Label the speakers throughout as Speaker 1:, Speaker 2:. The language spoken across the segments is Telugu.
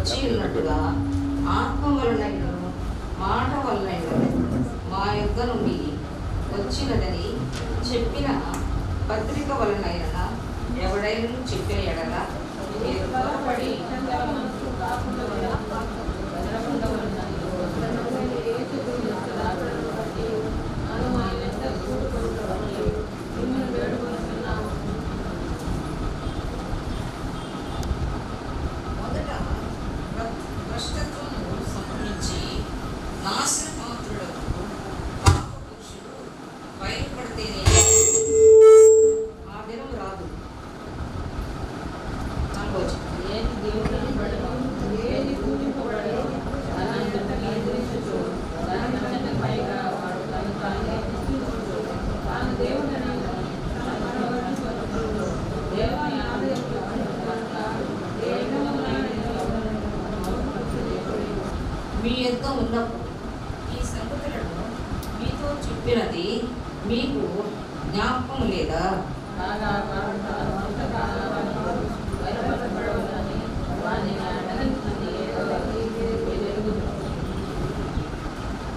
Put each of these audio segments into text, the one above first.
Speaker 1: వచ్చి ఉన్నట్టుగా ఆత్మ వలనైనను మాట వలనైనను మా యొద్ద నుండి వచ్చినదని చెప్పిన పత్రిక వలనైన ఎవడైనా చెప్పిన ఎడల మీరు త్వరపడి మొదట భ్రష్టత్వము సంభవించి నాశన పాత్రులకు పాప పురుషుడు బయలుపడితేనే ఆ దినం రాదు. మీ యొద్ద ఉన్నప్పుడు ఈ సంగతులను మీతో చెప్పినది మీకు జ్ఞాపకం లేదా?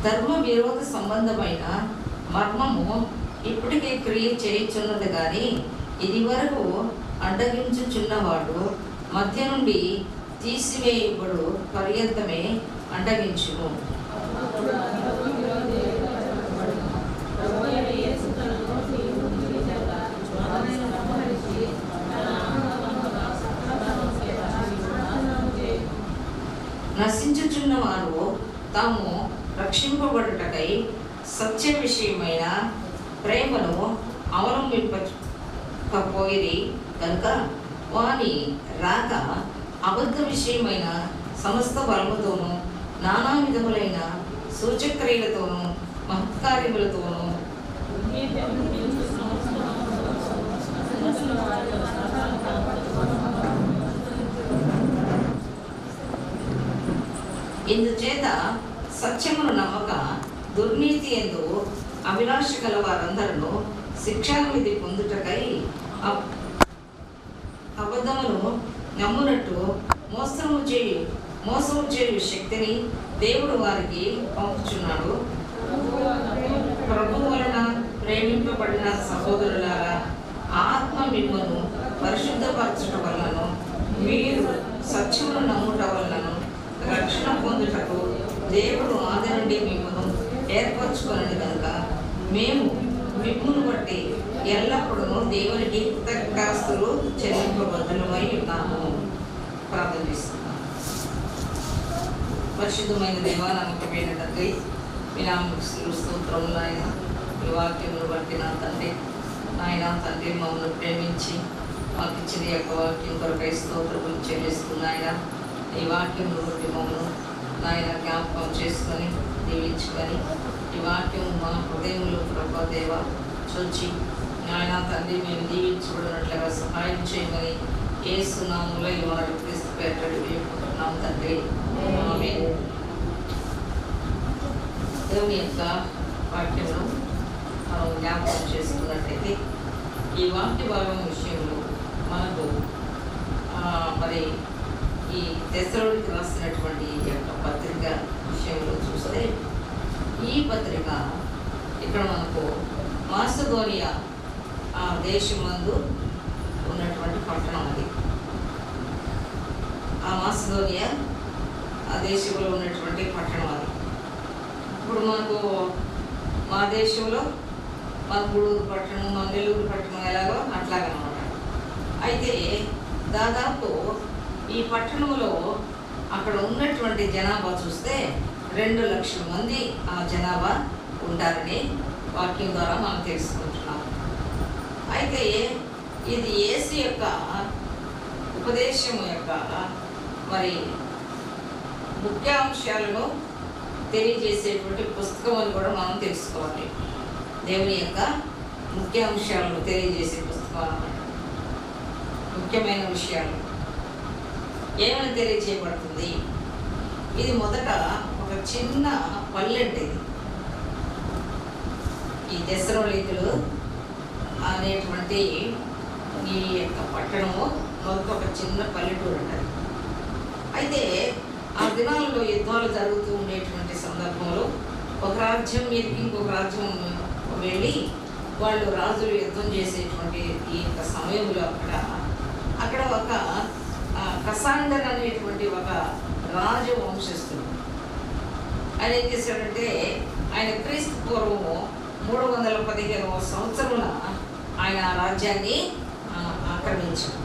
Speaker 1: ధర్మ విరోధ సంబంధమైన మర్మము ఇప్పటికే క్రియ చేయుచున్నది కానీ ఇది వరకు అడ్డగించుచున్నవాడు మధ్య నుండి తీసివేయబడు పర్యంతమే అడ్డగించును. నశించుచున్న వారు తాము రక్షింపబడుటకై సత్య విషయమైన ప్రేమను అవలంబింపకపోయిరి కనుక వాని రాక అబద్ధ విషయమైన సమస్త బలముతోనూ నానా విధములైన సూచక్రియలతోనూ మహత్కార్యములతోనూ ఇందుచేత సత్యమును నమ్మక దుర్నీతి ఎందు అభిలాష గల వారందరూ శిక్షావిధి పొందుటకై అబద్ధమును నమ్మునట్టు మోసము చేయు శక్తిని దేవుడు వారికి పంపుచున్నాడు. ప్రభు వలన ప్రేమింపబడిన సహోదరులారా, ఆత్మ మిమ్మను పరిశుద్ధపరచుట వలనను మీరు సత్యమును నమ్ముట వలనను రక్షణ పొందుటకు దేవుడు ఆది నుండి మిమ్మను ఏర్పరచుకున్నది కనుక మేము మిమ్మును బట్టి ఎల్లప్పుడూ దేవునికి కృతజ్ఞతాస్తులు చెల్లింపబద్ధులమై ఉన్నాము. ప్రార్థన చేస్తున్నాము. పరిశుద్ధమైన దేవా, నమ్మకమైన తండ్రి, మీ నామముకు స్తోత్రములు. ఆయన ఈ వాక్యమును బట్టి నా తండ్రి, నాయన తండ్రి, మమ్మల్ని ప్రేమించి మాకు ఇచ్చిన యొక్క వాక్యం కొరకై స్తోత్రములు చెల్లిస్తున్నాయన. ఈ వాక్యమును బట్టి మమ్మల్ని నాయన జ్ఞాపకం చేసుకొని దీవించుకొని ఈ వాక్యం మా హృదయంలో ప్రభా దేవ చొచ్చి నాయన తండ్రి మేము దీవించబడినట్లుగా సహాయం చేయమని యేసు నామములో ఈ వారి క్రీస్తు పేరిట వేడుకుంటున్నాం తండ్రి. ఆమేన్. దేవుని యొక్క వాక్యంలో మనం జ్ఞాపకం చేసుకున్నట్లయితే ఈ వాక్య భాగం విషయంలో మనకు మరి ఈ తెస్సలోనికీయులకు రాసినటువంటి ఈ యొక్క పత్రిక విషయంలో చూస్తే ఈ పత్రిక ఇక్కడ మనకు మాసిదోనియా దేశమందు ఉన్నటువంటి పట్టణం అది. ఆ మాసిదోనియా ఆ దేశంలో ఉన్నటువంటి పట్టణం అది. ఇప్పుడు మనకు మా దేశంలో మన గూడూరు పట్టణం, మన నెల్లూరు పట్టణం ఎలాగో అట్లాగనమాట. అయితే దాదాపు ఈ పట్టణంలో అక్కడ ఉన్నటువంటి జనాభా చూస్తే 2 లక్షల మంది ఆ జనాభా ఉంటారని వాక్యం ద్వారా మనం తెలుసుకుంటున్నాం. అయితే ఇది యేసు యొక్క ఉపదేశం యొక్క మరి ముఖ్యాంశాలను తెలియజేసేటువంటి పుస్తకం అని కూడా మనం తెలుసుకోవాలి. దేవుని యొక్క ముఖ్యాంశాలను తెలియజేసే పుస్తకం అన్నమాట. ముఖ్యమైన విషయాలు ఏమని తెలియజేయబడుతుంది? ఇది మొదట ఒక చిన్న పల్లెంటి. ఈ తెస్సలోనికీయులు అనేటువంటి ఈ యొక్క పట్టణము మొదట ఒక చిన్న పల్లెటూరు అంటారు. అయితే దినాలలో యుద్ధాలు జరుగుతూ ఉండేటువంటి సందర్భంలో ఒక రాజ్యం మీదకి ఇంకొక రాజ్యం వెళ్ళి వాళ్ళు రాజులు యుద్ధం చేసేటువంటి ఈ యొక్క సమయంలో అక్కడ ఒక కసాండర్ అనేటువంటి ఒక రాజవంశస్థుడు ఆయన ఏం చేశాడంటే ఆయన క్రీస్తు పూర్వము 315వ సంవత్సరమున ఆయన రాజ్యాన్ని ఆక్రమించాడు.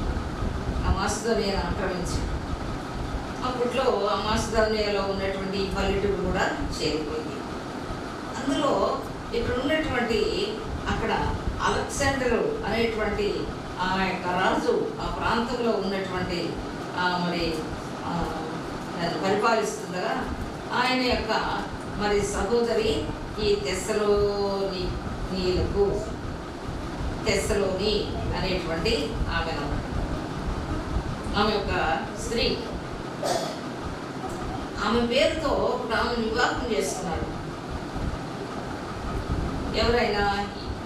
Speaker 1: ఆ మాసిదోనియాను ఆక్రమించాడు. అప్పట్లో ఆ మాసిదోనియాలో ఉన్నటువంటి పల్లెటూరు కూడా చేరిపోయింది. అందులో ఇక్కడ ఉన్నటువంటి అక్కడ అలెగ్జాండరు అనేటువంటి ఆ యొక్క రాజు ఆ ప్రాంతంలో ఉన్నటువంటి మరి పరిపాలిస్తుండగా ఆయన యొక్క మరి సహోదరి ఈ తెస్సలోని అనేటువంటి ఆమె యొక్క స్త్రీ, ఆమె పేరుతో ఆమెను వివాహం చేసుకున్నాడు. ఎవరైనా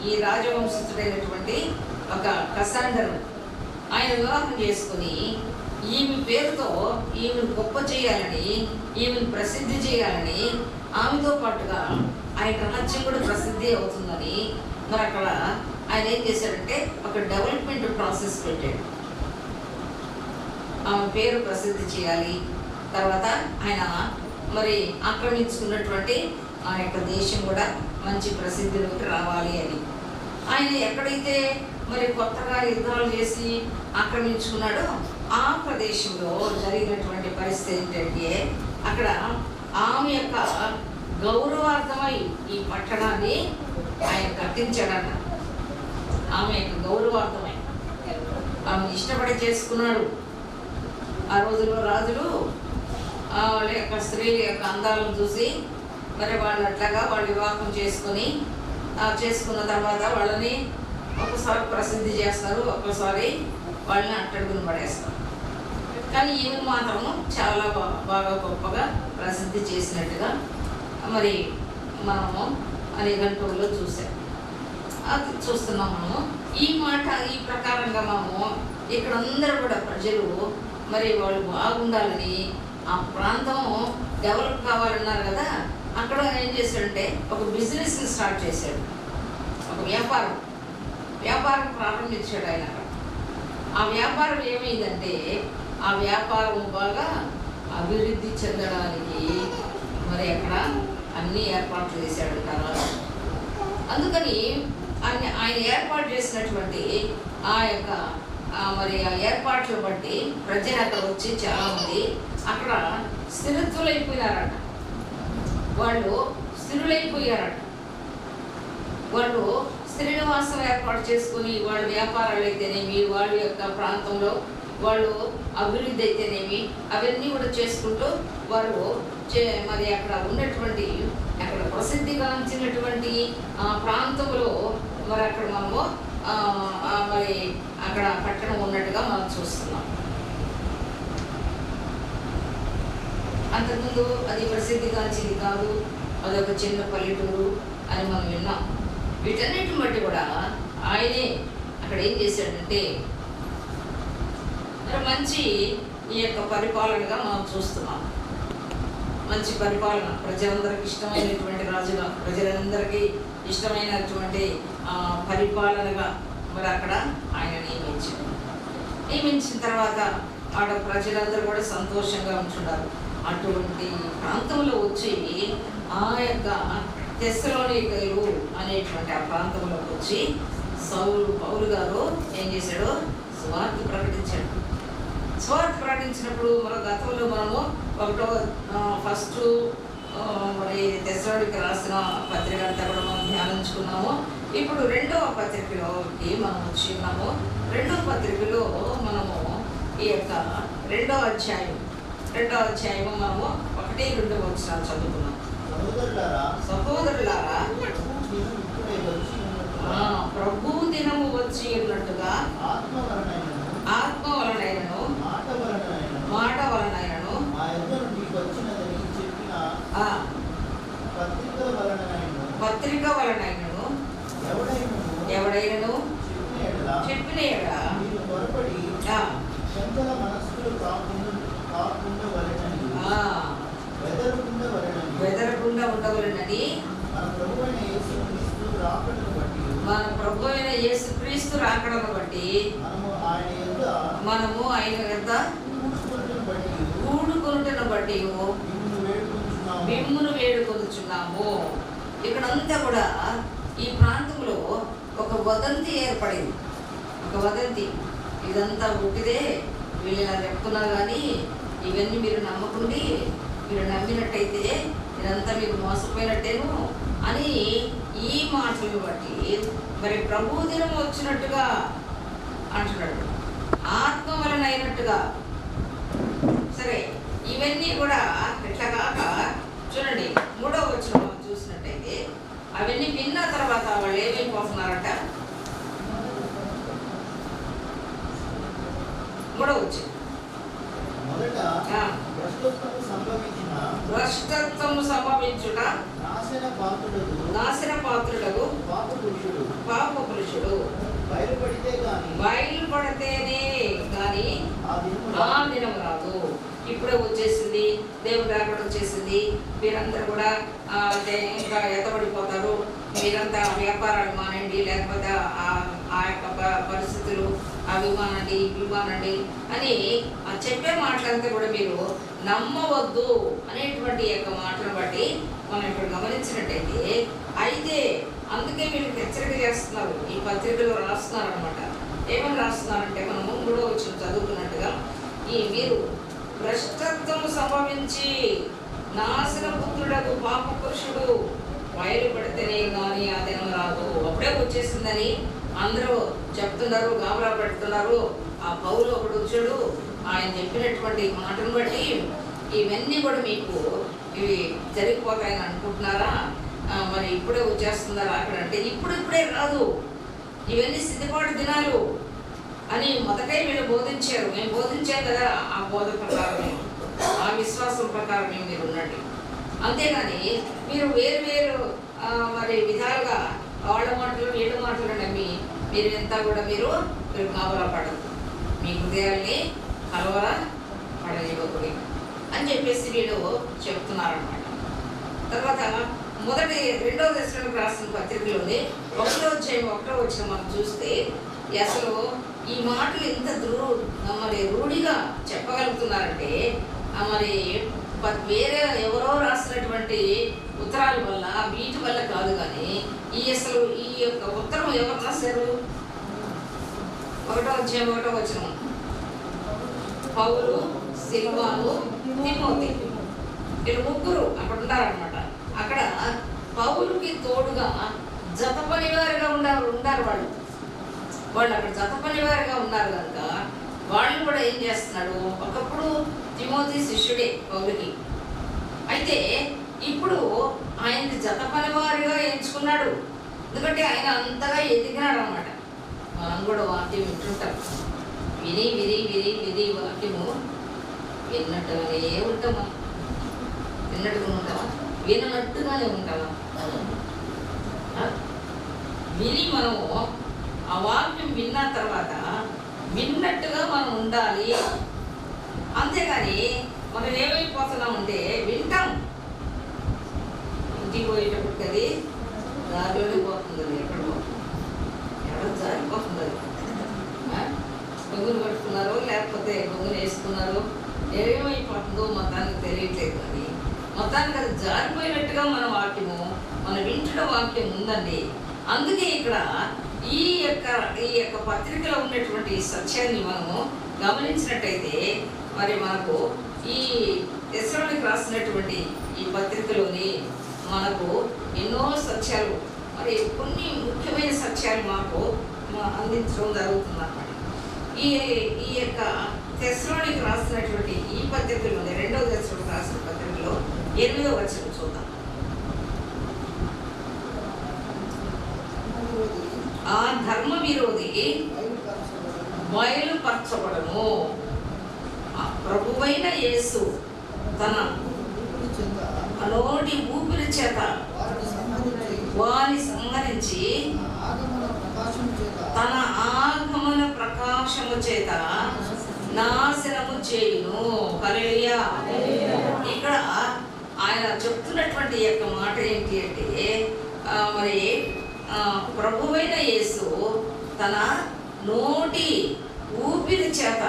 Speaker 1: ఈ రాజవంశస్థుడైనటువంటి ఒక కసాండర్ ఆయన వివాహం చేసుకుని ఈమె పేరుతో ఈమెను గొప్ప చేయాలని, ఈమెను ప్రసిద్ధి చేయాలని, ఆమెతో పాటుగా ఆయన రాజ్యం కూడా ప్రసిద్ధి అవుతుందని మరి అక్కడ ఆయన ఏం చేశాడంటే ఒక డెవలప్మెంట్ ప్రాసెస్ పెట్టాడు. ఆమె పేరు ప్రసిద్ధి చేయాలి, తర్వాత ఆయన మరి ఆక్రమించుకున్నటువంటి ఆ యొక్క దేశం కూడా మంచి ప్రసిద్ధిలోకి రావాలి అని ఆయన ఎక్కడైతే మరి కొత్తగా యుద్ధాలు చేసి ఆక్రమించుకున్నాడో ఆ ప్రదేశంలో జరిగినటువంటి పరిస్థితి ఏంటంటే అక్కడ ఆమె యొక్క గౌరవార్థమై ఈ పట్టణాన్ని ఆయన కట్టించాడన్న. ఆమె యొక్క గౌరవార్థమై ఆమె ఇష్టపడి చేసుకున్నాడు. ఆ రోజుల్లో రాజులు వాళ్ళ యొక్క స్త్రీల యొక్క అందాలను చూసి మరి వాళ్ళు అట్లాగా వాళ్ళు వివాహం చేసుకున్న తర్వాత వాళ్ళని ఒకసారి ప్రసిద్ధి చేస్తారు, ఒక్కసారి వాళ్ళని అట్టడుగుని పడేస్తారు. కానీ ఈమెను మాత్రం చాలా బాగా గొప్పగా ప్రసిద్ధి చేసినట్టుగా మరి మనము నిఘంటువులో చూస్తున్నాం. మనము ఈ ప్రకారంగా మనము ఇక్కడ అందరూ కూడా ప్రజలు మరి వాళ్ళు బాగుండాలని, ఆ ప్రాంతం డెవలప్ కావాలన్నారు కదా, అక్కడ ఏం చేశాడంటే ఒక బిజినెస్ని స్టార్ట్ చేశాడు, ఒక వ్యాపారం ప్రారంభించాడు ఆయన. ఆ వ్యాపారం ఏమైందంటే ఆ వ్యాపారం బాగా అభివృద్ధి చెందడానికి మరి అక్కడ అన్ని ఏర్పాట్లు చేశాడు కదా. అందుకని ఆయన ఏర్పాటు చేసినటువంటి ఆ యొక్క మరి ఆ ఏర్పాట్లు బట్టి ప్రజలు అక్కడ వచ్చి చాలామంది అక్కడ స్థిరత్వులైపోయారట. వాళ్ళు స్థిర నివాసం ఏర్పాటు చేసుకుని వాళ్ళ వ్యాపారాలు అయితేనేమి, వాళ్ళ యొక్క ప్రాంతంలో వాళ్ళు అభివృద్ధి అయితేనేమి అవన్నీ కూడా చేసుకుంటూ వాళ్ళు మరి అక్కడ ఉన్నటువంటి అక్కడ ప్రసిద్ధిగాంచినటువంటి ప్రాంతంలో మరి అక్కడ మనము మరి అక్కడ పట్టణం ఉన్నట్టుగా మనం చూస్తున్నాం. అంతకుముందు అది ప్రసిద్ధిగాంచింది కాదు, అదొక చిన్న పల్లెటూరు అని మనం విన్నాం. వీటన్నిటిని బట్టి కూడా ఆయనే అక్కడ ఏం చేశాడంటే మంచి ఈ యొక్క పరిపాలనగా మనం చూస్తున్నాం. మంచి పరిపాలన, ప్రజలందరికీ ఇష్టమైనటువంటి రాజుగా, ప్రజలందరికీ ఇష్టమైనటువంటి పరిపాలనగా మరి అక్కడ ఆయన నియమించిన తర్వాత ఆడ ప్రజలందరూ కూడా సంతోషంగా ఉంటున్నారు. అటువంటి ప్రాంతంలో వచ్చి ఆ యొక్క తెస్సలోనికలు అనేటువంటి ఆ ప్రాంతంలోకి వచ్చి పౌలు గారు ఏం చేశాడు, స్వార్థ ప్రకటించాడు. స్వార్థ ప్రకటించినప్పుడు మన గతంలో మనము ఫస్ట్ మరి తెస్సలోనికి రాసిన పత్రిక అంతా కూడా మనం ధ్యానించుకున్నాము. ఇప్పుడు రెండవ పత్రికలోకి మనం వచ్చి ఉన్నాము. రెండవ పత్రికలో మనము ఈ యొక్క రెండవ అధ్యాయం మనము 1-2 వచనాలు చదువుకున్నాం. సహోదరులారా, ప్రభు దినము వచ్చి ఉన్నట్టుగా ఆత్మ వలనైనను మాట వలనైనను పత్రిక వలనైనను ఎవడైనను చెప్పిన ఉండవలెనని మన ప్రభు అయిన యేసుక్రీస్తు రాకడను బట్టి మనము ఆయన యొద్ద కూడుకొనుటను బట్టి మిమ్మును వేడుకొనుచున్నాము. ఇక్కడంతా కూడా ఈ ప్రాంతంలో ఒక వదంతి ఏర్పడింది. ఒక వదంతి, ఇదంతా ఉట్టిదే, వీళ్ళు ఇలా చెప్తున్నారు కానీ ఇవన్నీ మీరు నమ్మకుండి, మీరు నమ్మినట్టయితే ఇదంతా మీరు మోసపోయినట్టేను అని ఈ మాటలను బట్టి మరి ప్రభు దినం వచ్చినట్టుగా అంటున్నాడు, ఆత్మ వలన అయినట్టుగా. సరే, ఇవన్నీ కూడా ఇట్లా కాక చూడండి, 3వ వచనం మనం చూసినట్టయితే అవన్నీ విన్న తర్వాత వాళ్ళు ఏమైపోతున్నారట. 3వ వచనం, భ్రష్టత్వము సంభవించుట నాశన పాత్రుడగు పాప పురుషుడు బయలుపడితేనే కానీ ఆ దినం రాదు. ఇప్పుడే వచ్చేసింది, దేవుడు రాకడ వచ్చేసింది, మీరందరూ కూడా ఇంకా ఎత్తబడిపోతారు, మీరంతా వ్యాపారాలు మానండి, లేకపోతే ఆ యొక్క పరిస్థితులు అవి మానండి ఇవి మానండి అని చెప్పే మాటలంతా కూడా మీరు నమ్మవద్దు అనేటువంటి యొక్క మాటను బట్టి మనం ఇప్పుడు గమనించినట్టయితే, అయితే అందుకే వీళ్ళకి హెచ్చరిక చేస్తున్నారు, ఈ పత్రికలో రాస్తున్నారు అనమాట. ఏమని రాస్తున్నారంటే, మనము 3వ వచనం చదువుతున్నట్టుగా, ఈ మీరు భ్రష్టత్వము సంభవించి నాశన పుత్రుడకు పాప పురుషుడు బయలుపడితేనే కానీ ఆ దినం రాదు. అప్పుడే వచ్చేసిందని అందరూ చెప్తున్నారు, గాబరా పెడుతున్నారు. ఆ పౌలు ఒకడు వచ్చాడు, ఆయన చెప్పినటువంటి మాటను బట్టి ఇవన్నీ కూడా మీకు ఇవి జరిగిపోతాయని అనుకుంటున్నారా? మరి ఇప్పుడే వచ్చేస్తున్నారా అక్కడ అంటే, ఇప్పుడే రాదు, ఇవన్నీ సిద్ధపాటు దినాలు అని మొదటే వీళ్ళు బోధించారు. మేము బోధించాం కదా, ఆ బోధ ప్రకారమే, ఆ విశ్వాసం ప్రకారమే మీరు ఉండండి. అంతేగాని మీరు వేరు మరి విధాలుగా వాళ్ళ మాటలు వీళ్ళ మాటలు నమ్మి మీరు ఎంత కూడా మీరు కావలా పడదు, మీ హృదయాల్ని కలవరా పడనివ్వకూడదు అని చెప్పేసి వీళ్ళు చెప్తున్నారనమాట. తర్వాత 2వ దశలోకి రాసిన పత్రికలోని 1వ అధ్యాయం 1వ వచనం మనం చూస్తే, అసలు ఈ మాటలు ఎంత మరి రూఢిగా చెప్పగలుగుతున్నారంటే, మరి వేరే ఎవరో రాసినటువంటి ఉత్తరాల వల్ల వీటి వల్ల కాదు, కానీ అసలు ఈ యొక్క ఉత్తరం ఎవరు రాశారు? 1వ అధ్యాయం 1వ వచనం, పౌలు, సిల్వాను, తిమోతి, వీళ్ళు ముగ్గురు అక్కడ ఉన్నారనమాట. అక్కడ పౌలుకి తోడుగా జత పనివారిగా ఉన్నారు వాళ్ళు అక్కడ జత పనివారిగా ఉన్నారు కనుక వాళ్ళు కూడా ఏం చేస్తున్నాడు, ఒకప్పుడు తిమోతి శిష్యుడే పౌలుకి, అయితే ఇప్పుడు ఆయనకి జత పనివారిగా ఎంచుకున్నాడు. ఎందుకంటే ఆయన అంతగా ఎదిగినాడు అనమాట. మనం కూడా వాక్యం వింటుంటాం, విని వాక్యము విన్నట్టుగానే ఉంటామా? విన్నట్టుగా ఉంటామా? వినట్టుగానే ఉంటామా? విని మనము ఆ వాక్యం విన్న తర్వాత విన్నట్టుగా మనం ఉండాలి. అంతేగాని మనం ఏమైపోతున్నామంటే వింటాం, ఇంటికి పోయేటప్పుడు అది దారిలోనే పోతుంది, అది ఎక్కడ జారిపోతుంది. అది గొంగులు కట్టుకున్నారో లేకపోతే గొంగులు వేసుకున్నారో ఏమేమైపోతుందో మొత్తానికి తెలియట్లేదు. అది మొత్తానికి అది జారిపోయినట్టుగా మన వాక్యము, మన వింటున్న వాక్యం ఉందండి. అందుకే ఇక్కడ ఈ యొక్క పత్రికలో ఉన్నటువంటి సత్యాన్ని మనము గమనించినట్టయితే, మరి మనకు ఈ తెస్సలోనికి రాసినటువంటి ఈ పత్రికలోని మనకు ఎన్నో సత్యాలు, మరి కొన్ని ముఖ్యమైన సత్యాలు మనకు అందించడం జరుగుతుంది అన్నమాట. ఈ యొక్క తెస్సలోనికి రాసినటువంటి ఈ పత్రికలోని 2వ తెస్సలోనికి రాసిన పత్రికలో 8వ వచనం చూద్దాం. ఆ ధర్మ విరోధి బయలుపరచబడము, ప్రభువైన యేసు తన నోటి ఊపిరి చేత వారిని సంహరించి తన ఆగమన ప్రకాశము చేత నాశనము చేయును. హల్లెలూయా. ఇక్కడ ఆయన ఆయన చెప్తున్నటువంటి యొక్క మాట ఏంటి అంటే మరి ప్రభువైన యేసు తన నోటి ఊపిరి చేత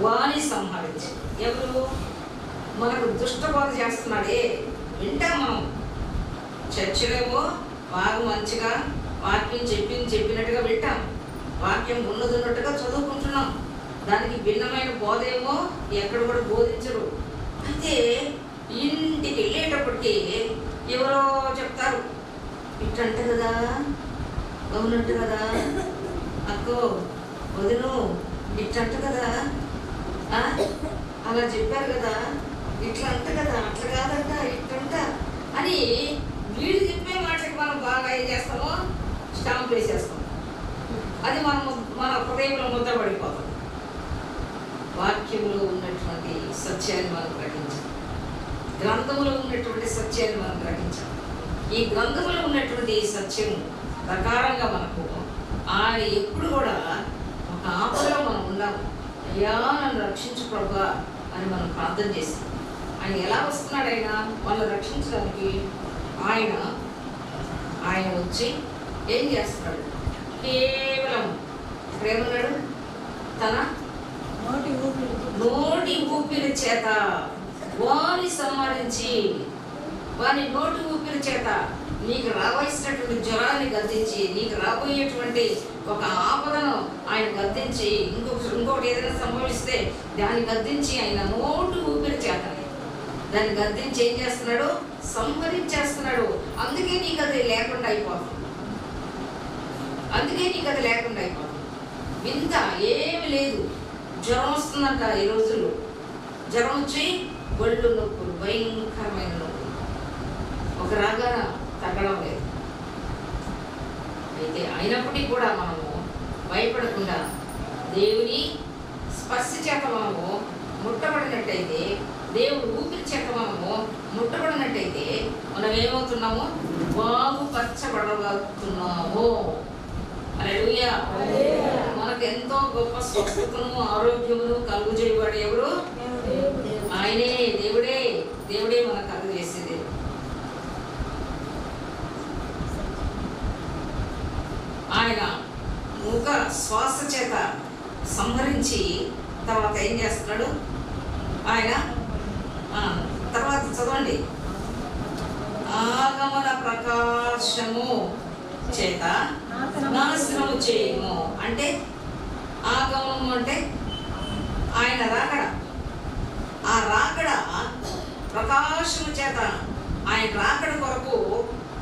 Speaker 1: వాణి సంహరించి. ఎవరు? మనకు దుష్టబోధ చేస్తున్నాడే వింటాం మనం. చర్చలేమో బాగా మంచిగా వాక్యం చెప్పినట్టుగా వింటాం, వాక్యం ఉన్నట్టుగా చదువుకుంటున్నాం. దానికి భిన్నమైన బోధ ఏమో ఎక్కడ కూడా బోధించరు. అయితే ఇంటికి వెళ్ళేటప్పటికి ఎవరో చెప్తారు, ఇట్టంట కదా, అవునంట కదా, అక్కో వదిను ఇట్టంట కదా, అలా చెప్పారు కదా, ఇట్లా అంట కదా, అట్లా కాదంట, ఇట్టంట అని వీళ్ళు చెప్పే మాటకి మనం బాగా ఏం చేస్తామో స్టాంప్ వేసేస్తాం. అది మన హృదయంలో ముద్ద పడిపోతాం. వాక్యంలో ఉన్నటువంటి సత్యాన్ని మనం గ్రహించాలి, గ్రంథంలో ఉన్నటువంటి సత్యాన్ని మనం గ్రహించాలి. ఈ గ్రంథంలో ఉన్నటువంటి సత్యం ప్రకారంగా మనకు ఆయన ఎప్పుడు కూడా ఒక ఆపదలో మనం ఉన్నాము. అయ్యా నన్ను రక్షించు ప్రభువా అని మనం ప్రార్థన చేస్తాం. ఆయన ఎలా వస్తున్నాడు? ఆయన వాళ్ళని రక్షించడానికి ఆయన వచ్చి ఏం చేస్తున్నాడు? కేవలం ప్రేమన్నాడు తన నోటి ఊపిరి చేత వాని సంహరించి, వాని నోటి ఊపిరి చేత నీకు రావాల్సినటువంటి జ్వరాన్ని గద్దించి, నీకు రాబోయేటువంటి ఒక ఆపదను ఆయన గద్దించి, ఇంకొకటి ఏదైనా సంభవిస్తే దాన్ని గద్దించి ఆయన నోటి ఊపిరి చేత దాన్ని గద్దించి ఏం చేస్తున్నాడు? సంహరించేస్తున్నాడు. అందుకే నీకు అది లేకుండా అయిపోతుంది. వింత ఏమి లేదు. జ్వరం వస్తుందంట ఈ రోజుల్లో. జ్వరం వచ్చి ఒళ్ళు నొప్పులు, భయంకరమైన నొప్పులు, ఒక రాగాన తగ్గడం లేదు. అయితే అయినప్పటికీ కూడా మనము భయపడకుండా దేవుని స్పర్శ చేత మనము ముట్టబడినట్టయితే, దేవుడు ఊపిరి చేత మనము ముట్టబడినట్టయితే మనం ఏమవుతున్నాము? బాగుపరచబడబడుతున్నాము. హల్లెలూయా. మనకు ఎంతో గొప్ప స్వస్థతను ఆరోగ్యమును కలుగు చేయబడి ఎవరు? ఆయనే, దేవుడే మనకు కలుగు చేసేది. ఆయన ముఖ శ్వాస చేత సంహరించి తర్వాత ఏం చేస్తున్నాడు? ఆయన తర్వాత చదవండి, ఆగమన ప్రకాశము చేత నాశనము చేయము. అంటే ఆగమనం అంటే ఆయన రాకడ. ఆ రాకడ ప్రకాశము చేత, ఆయన రాకడ కొరకు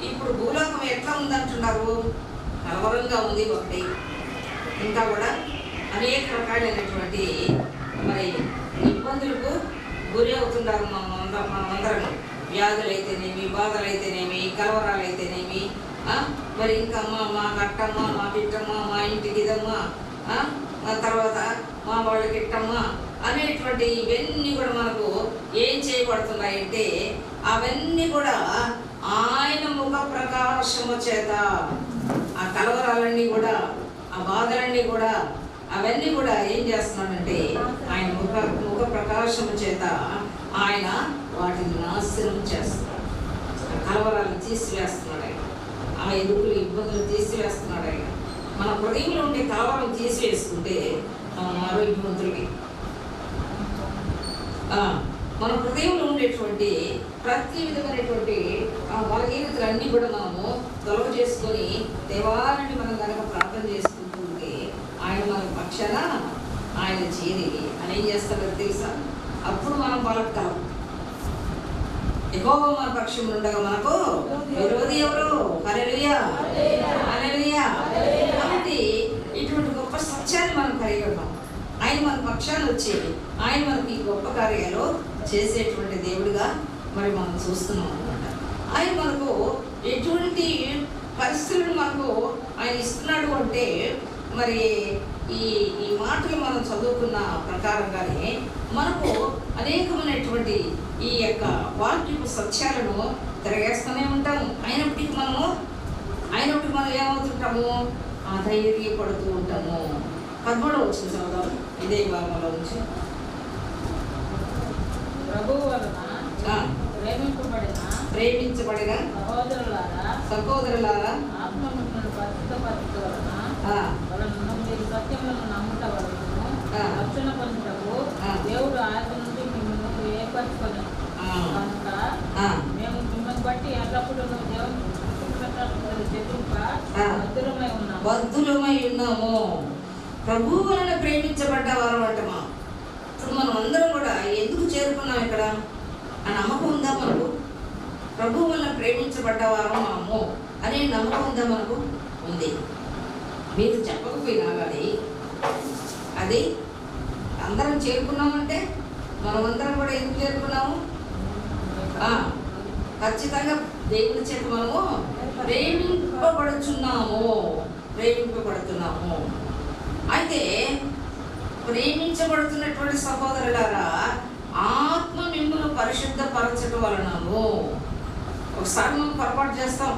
Speaker 1: ఇప్పుడు భూలోకం ఎట్లా ఉందంటున్నారు? కలవరంగా ఉంది ఒకటి. ఇంకా కూడా అనేక రకాలైనటువంటి మరి ఇబ్బందులకు గురి అవుతున్నారు మనమందరం. వ్యాధులైతేనేమి, బాధలైతేనేమి, కలవరాలైతేనేమి, మరి ఇంకా మాకు అట్టమ్మా, మా పిట్టమ్మా, మా ఇంటికి ఇదమ్మా, తర్వాత మా వాళ్ళకి ఇట్టమ్మా అనేటువంటి ఇవన్నీ కూడా మనకు ఏం చేయబడుతున్నాయంటే అవన్నీ కూడా ఆయన ముఖ ప్రకాశము చేత, ఆ కలవరాలన్నీ కూడా, ఆ బాధలన్నీ కూడా, అవన్నీ కూడా ఏం చేస్తున్నాడంటే ఆయన ముఖ ప్రకాశము చేత ఆయన వాటిని నాశనం చేస్తున్నాడు. ఆ కలవరాలను తీసివేస్తున్నాడు ఆయన. ఆ ఎదుగులు ఇబ్బందులు తీసివేస్తున్నాడు ఆయన. మన హృదయంలో ఉండే కలవరం తీసివేసుకుంటే మనం ఆరోగ్యవంతులకి. మన హృదయంలో ఉండేటువంటి ప్రతి విధమైనటువంటి బలహీనతలన్నీ కూడా మనము తొలగ చేసుకొని దేవాలని మనం కనుక ప్రార్థన చేసుకుంటుంటే ఆయన మన పక్షాన ఆయన చేరి అని ఏం చేస్తారో తెలుసా? అప్పుడు మనం బలకలం. యెహోవా మన పక్షం ఉండగా మనకు విరోధి ఎవరు? హల్లెలూయా, హల్లెలూయా. కాబట్టి ఇటువంటి గొప్ప సత్యాన్ని మనం కలిగి ఉన్నాం. ఆయన మన పక్షాన్ని వచ్చి ఆయన మనకి గొప్ప కార్యాలు చేసేటువంటి దేవుడిగా మరి మనం చూస్తున్నాం అన్నమాట. ఆయన మనకు ఎటువంటి పరిస్థితులను మనకు ఆయన ఇస్తున్నాడు అంటే మరి ఈ మాటలు మనం చదువుకున్న ప్రకారంగానే మనకు అనేకమైనటువంటి ఈ యొక్క వాక్యపు సత్యాలను తిరగేస్తూనే ఉంటాము. అయినప్పటికీ మనం ఏమవుతుంటాము? ధైర్యపడుతూ ఉంటాము. 13వ వచనం చదువుదాం, ఇదే భాగంలో నుంచి.
Speaker 2: ప్రభువు వలన
Speaker 1: ప్రేమించబడిన సహోదరులారా
Speaker 2: దేవుడు ఆది నుండి మిమ్మల్ని ఏర్పరచుకొని కనుక మేము మిమ్మల్ని బట్టి ఎల్లప్పుడూ
Speaker 1: బద్ధులమై ఉన్నాము. ప్రభువు వలన ప్రేమించబడ్డ వారం అంటమా. ఇప్పుడు మనం అందరం కూడా ఎందుకు చేరుకున్నాం ఇక్కడ? ఆ నమ్మకం ఉందా మనకు? ప్రభువు వలన ప్రేమించబడ్డ వారం మనము అనే నమ్మకం ఉందా మనకు? ఉంది. మీరు చెప్పకపోయినా కానీ అది అందరం చేరుకున్నామంటే మనమందరం కూడా ఎందుకు చేరుకున్నాము? ఖచ్చితంగా దేవుని చేత మనము ప్రేమింపబడుతున్నాము. అయితే ప్రేమించబడుతున్నటువంటి సహోదరులారా, ఆత్మ మిమ్మల్ని పరిశుద్ధపరచడం వలనను. ఒకసారి మనం పొరపాటు చేస్తాం,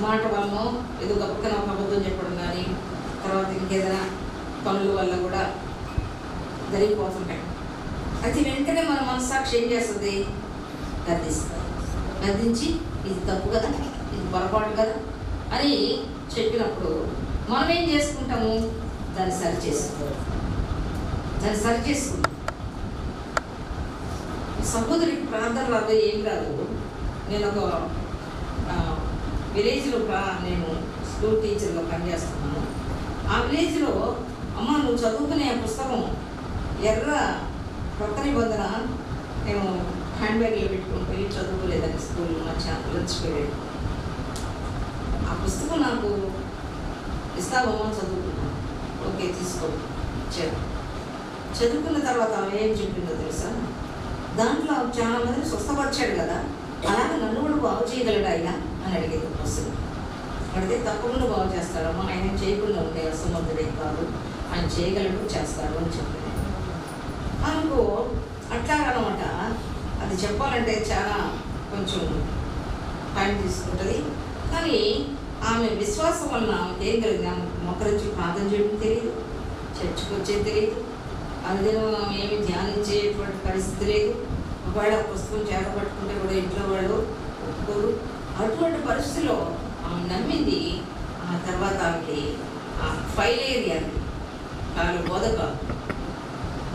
Speaker 1: మాట వలన ఏదో గొప్పగా ఒక అబద్ధం చెప్పడం కానీ తర్వాత ఇంకేదైనా పనుల వల్ల కూడా జరిగిపోతుంటాయి. అది వెంటనే మన మనస్సాక్షి ఏం చేస్తుంది? గద్దించి ఇది తప్పు కదా, ఇది పొరపాటు కదా అని చెప్పినప్పుడు మనం ఏం చేసుకుంటాము? దాన్ని సరి చేసుకుంటాం. సహోదరికి ప్రార్థన రాదు, ఏం రాదు. నేను ఒక విలేజ్లో నేను స్కూల్ టీచర్గా పనిచేస్తున్నాను. ఆ విలేజ్లో అమ్మ నువ్వు చదువుకునే పుస్తకం ఎర్ర కొత్త నిబంధన నేను హ్యాండ్ బ్యాగ్లో పెట్టుకుని పోయి చదువుకోలేదని స్కూల్లో మధ్యాహ్నం లంచ్ పీరియడ్. ఆ పుస్తకం నాకు ఇస్తావమ్మా, చదువుకున్నాను. ఓకే తీసుకో. చదువుకున్న తర్వాత ఏం చెప్పిందో తెలుసా? దాంట్లో చాలా మందిని స్వస్థపరిచాడు కదా, అలాగే నన్ను కూడా బాగు చేయగలడు ఆయన అని అడిగేది పుస్తకం. అడిగితే తప్పకుండా బాగు చేస్తాడమ్మా, ఆయన చేయకుండా ఉండే అసమర్థుడే కాదు, ఆయన చేయగలడు, చేస్తాడు అని చెప్పింది. అనుకో అట్లాగనమాట. అది చెప్పాలంటే చాలా కొంచెం టైం తీసుకుంటుంది. కానీ ఆమె విశ్వాసం వలన ఆమెకి ఏం కలిగింది? ఆమె మొక్కరించి ప్రార్థన చేయడం తెలియదు, చర్చకు వచ్చేది తెలియదు, అనుదినం ఆమె ఏమి ధ్యానించేటువంటి పరిస్థితి లేదు. ఒకవేళ పుస్తకం చేత పట్టుకుంటే కూడా ఇంట్లో వాళ్ళు ఒప్పుకోరు. అటువంటి పరిస్థితిలో ఆమె నమ్మింది. ఆ తర్వాత ఆమెకి ఫైలేరియా కాలు బోధక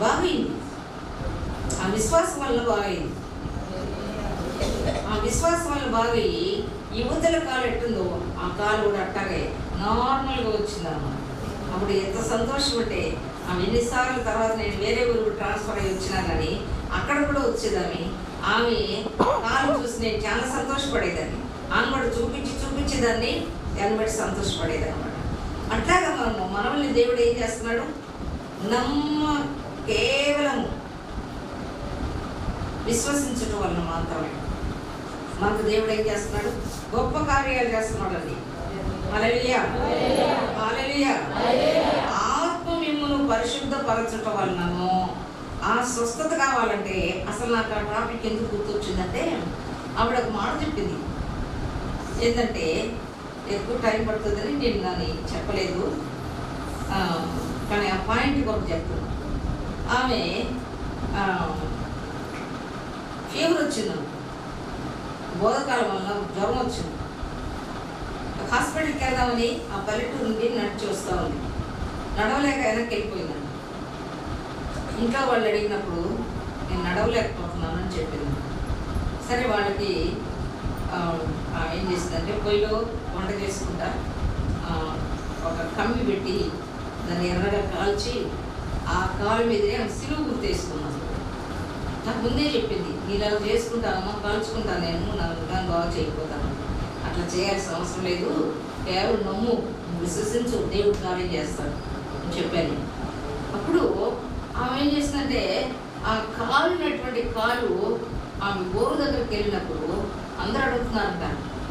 Speaker 1: బాగైంది. ఆ విశ్వాసం వల్ల బాగైంది. ఆ విశ్వాసం వల్ల బాగయ్యి యువతల కాలు ఎట్టుందో ఆ కాలు కూడా అట్టాగే నార్మల్గా వచ్చిందన్నమాట. అప్పుడు ఎంత సంతోషం అంటే ఆమె ఎన్నిసార్లు తర్వాత నేను వేరే ఊరు ట్రాన్స్ఫర్ అయ్యి వచ్చినా కానీ అక్కడ కూడా వచ్చేదాన్ని. ఆమె కాలు చూసి నేను చాలా సంతోషపడేదాన్ని. ఆమె కూడా చూపించేదాన్ని, దాన్ని బట్టి సంతోషపడేది అనమాట. అట్లాగా మనల్ని దేవుడు ఏం చేస్తున్నాడు? కేవలం విశ్వసించటం వలన మాత్రమే మనకు దేవుడు ఏం చేస్తున్నాడు? గొప్ప కార్యాలు చేస్తున్నాడు. అది హల్లెలూయా, హల్లెలూయా. ఆత్మ మిమ్మును పరిశుద్ధపరచటం వలనను ఆ స్వస్థత కావాలంటే అసలు నాకు ఆ టాపిక్ ఎందుకు గుర్తొచ్చిందంటే ఆవిడ ఒక మాట చెప్పింది. ఏంటంటే ఎక్కువ టైం పడుతుందని నేను దాన్ని చెప్పలేదు, కానీ ఆ పాయింట్ కొరకు చెప్తున్నాను. ఆమె ఫీవర్ వచ్చింది, బోధకాలం వల్ల జ్వరం వచ్చింది. హాస్పిటల్కి వెళ్దామని ఆ పల్లెటూరు నుండి నడిచి వస్తూ ఉంది. నడవలేక వెనక్కి వెళ్ళిపోయిందండి. ఇంట్లో వాళ్ళు అడిగినప్పుడు నేను నడవలేకపోతున్నాను అని చెప్పింది. సరే వాళ్ళకి ఏం చేసిందంటే పొయ్యిలో వంట చేసుకుంటా ఒక కమ్మి పెట్టి దాన్ని ఎర్రగా కాల్చి ఆ కాలు మీదే సిలువు గుర్తు వేసుకున్నాను. నాకు ముందే చెప్పింది, ఇలా చేసుకుంటానమ్మా, కాల్చుకుంటా, నేను నన్ను బాగా చేయకపోతాను, అట్లా చేయాల్సిన అవసరం లేదు, కేవలం నమ్ము, విశ్వసించు, దేవుడు కార్యం చేస్తాడు అని చెప్పాను. అప్పుడు ఆమె ఏం చేసిందంటే ఆ కాలినటువంటి కాలు ఆమె గోరు దగ్గరికి వెళ్ళినప్పుడు అందరూ అడుగుతున్నారంట,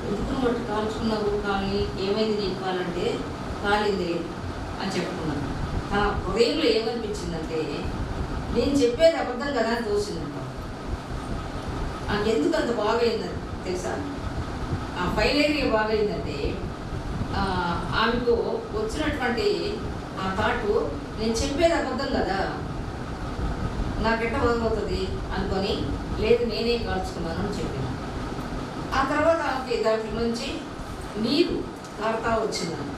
Speaker 1: ఎందుకు బట్టి కాల్చుకున్నావు, కానీ ఏమైంది నీకు కాలంటే కాలింది అని చెప్పుకున్నాను. తన హృదయంలో ఏమనిపించిందంటే నేను చెప్పేది అబద్ధం కదా అని తోసిందంట. నాకెందుకు అంత బాగైందని తెలుసా? ఆ ఫైలేరియా బాగైందంటే ఆమెకు వచ్చినటువంటి ఆ థాటు నేను చెప్పేది అబద్ధం కదా, నాకెట్ట మొదలవుతుంది అనుకొని, లేదు నేనే కాల్చుకున్నాను అని చెప్పిన. ఆ తర్వాత ఆమెకి దాంట్లో నుంచి నీరు కారుతా వచ్చిందని.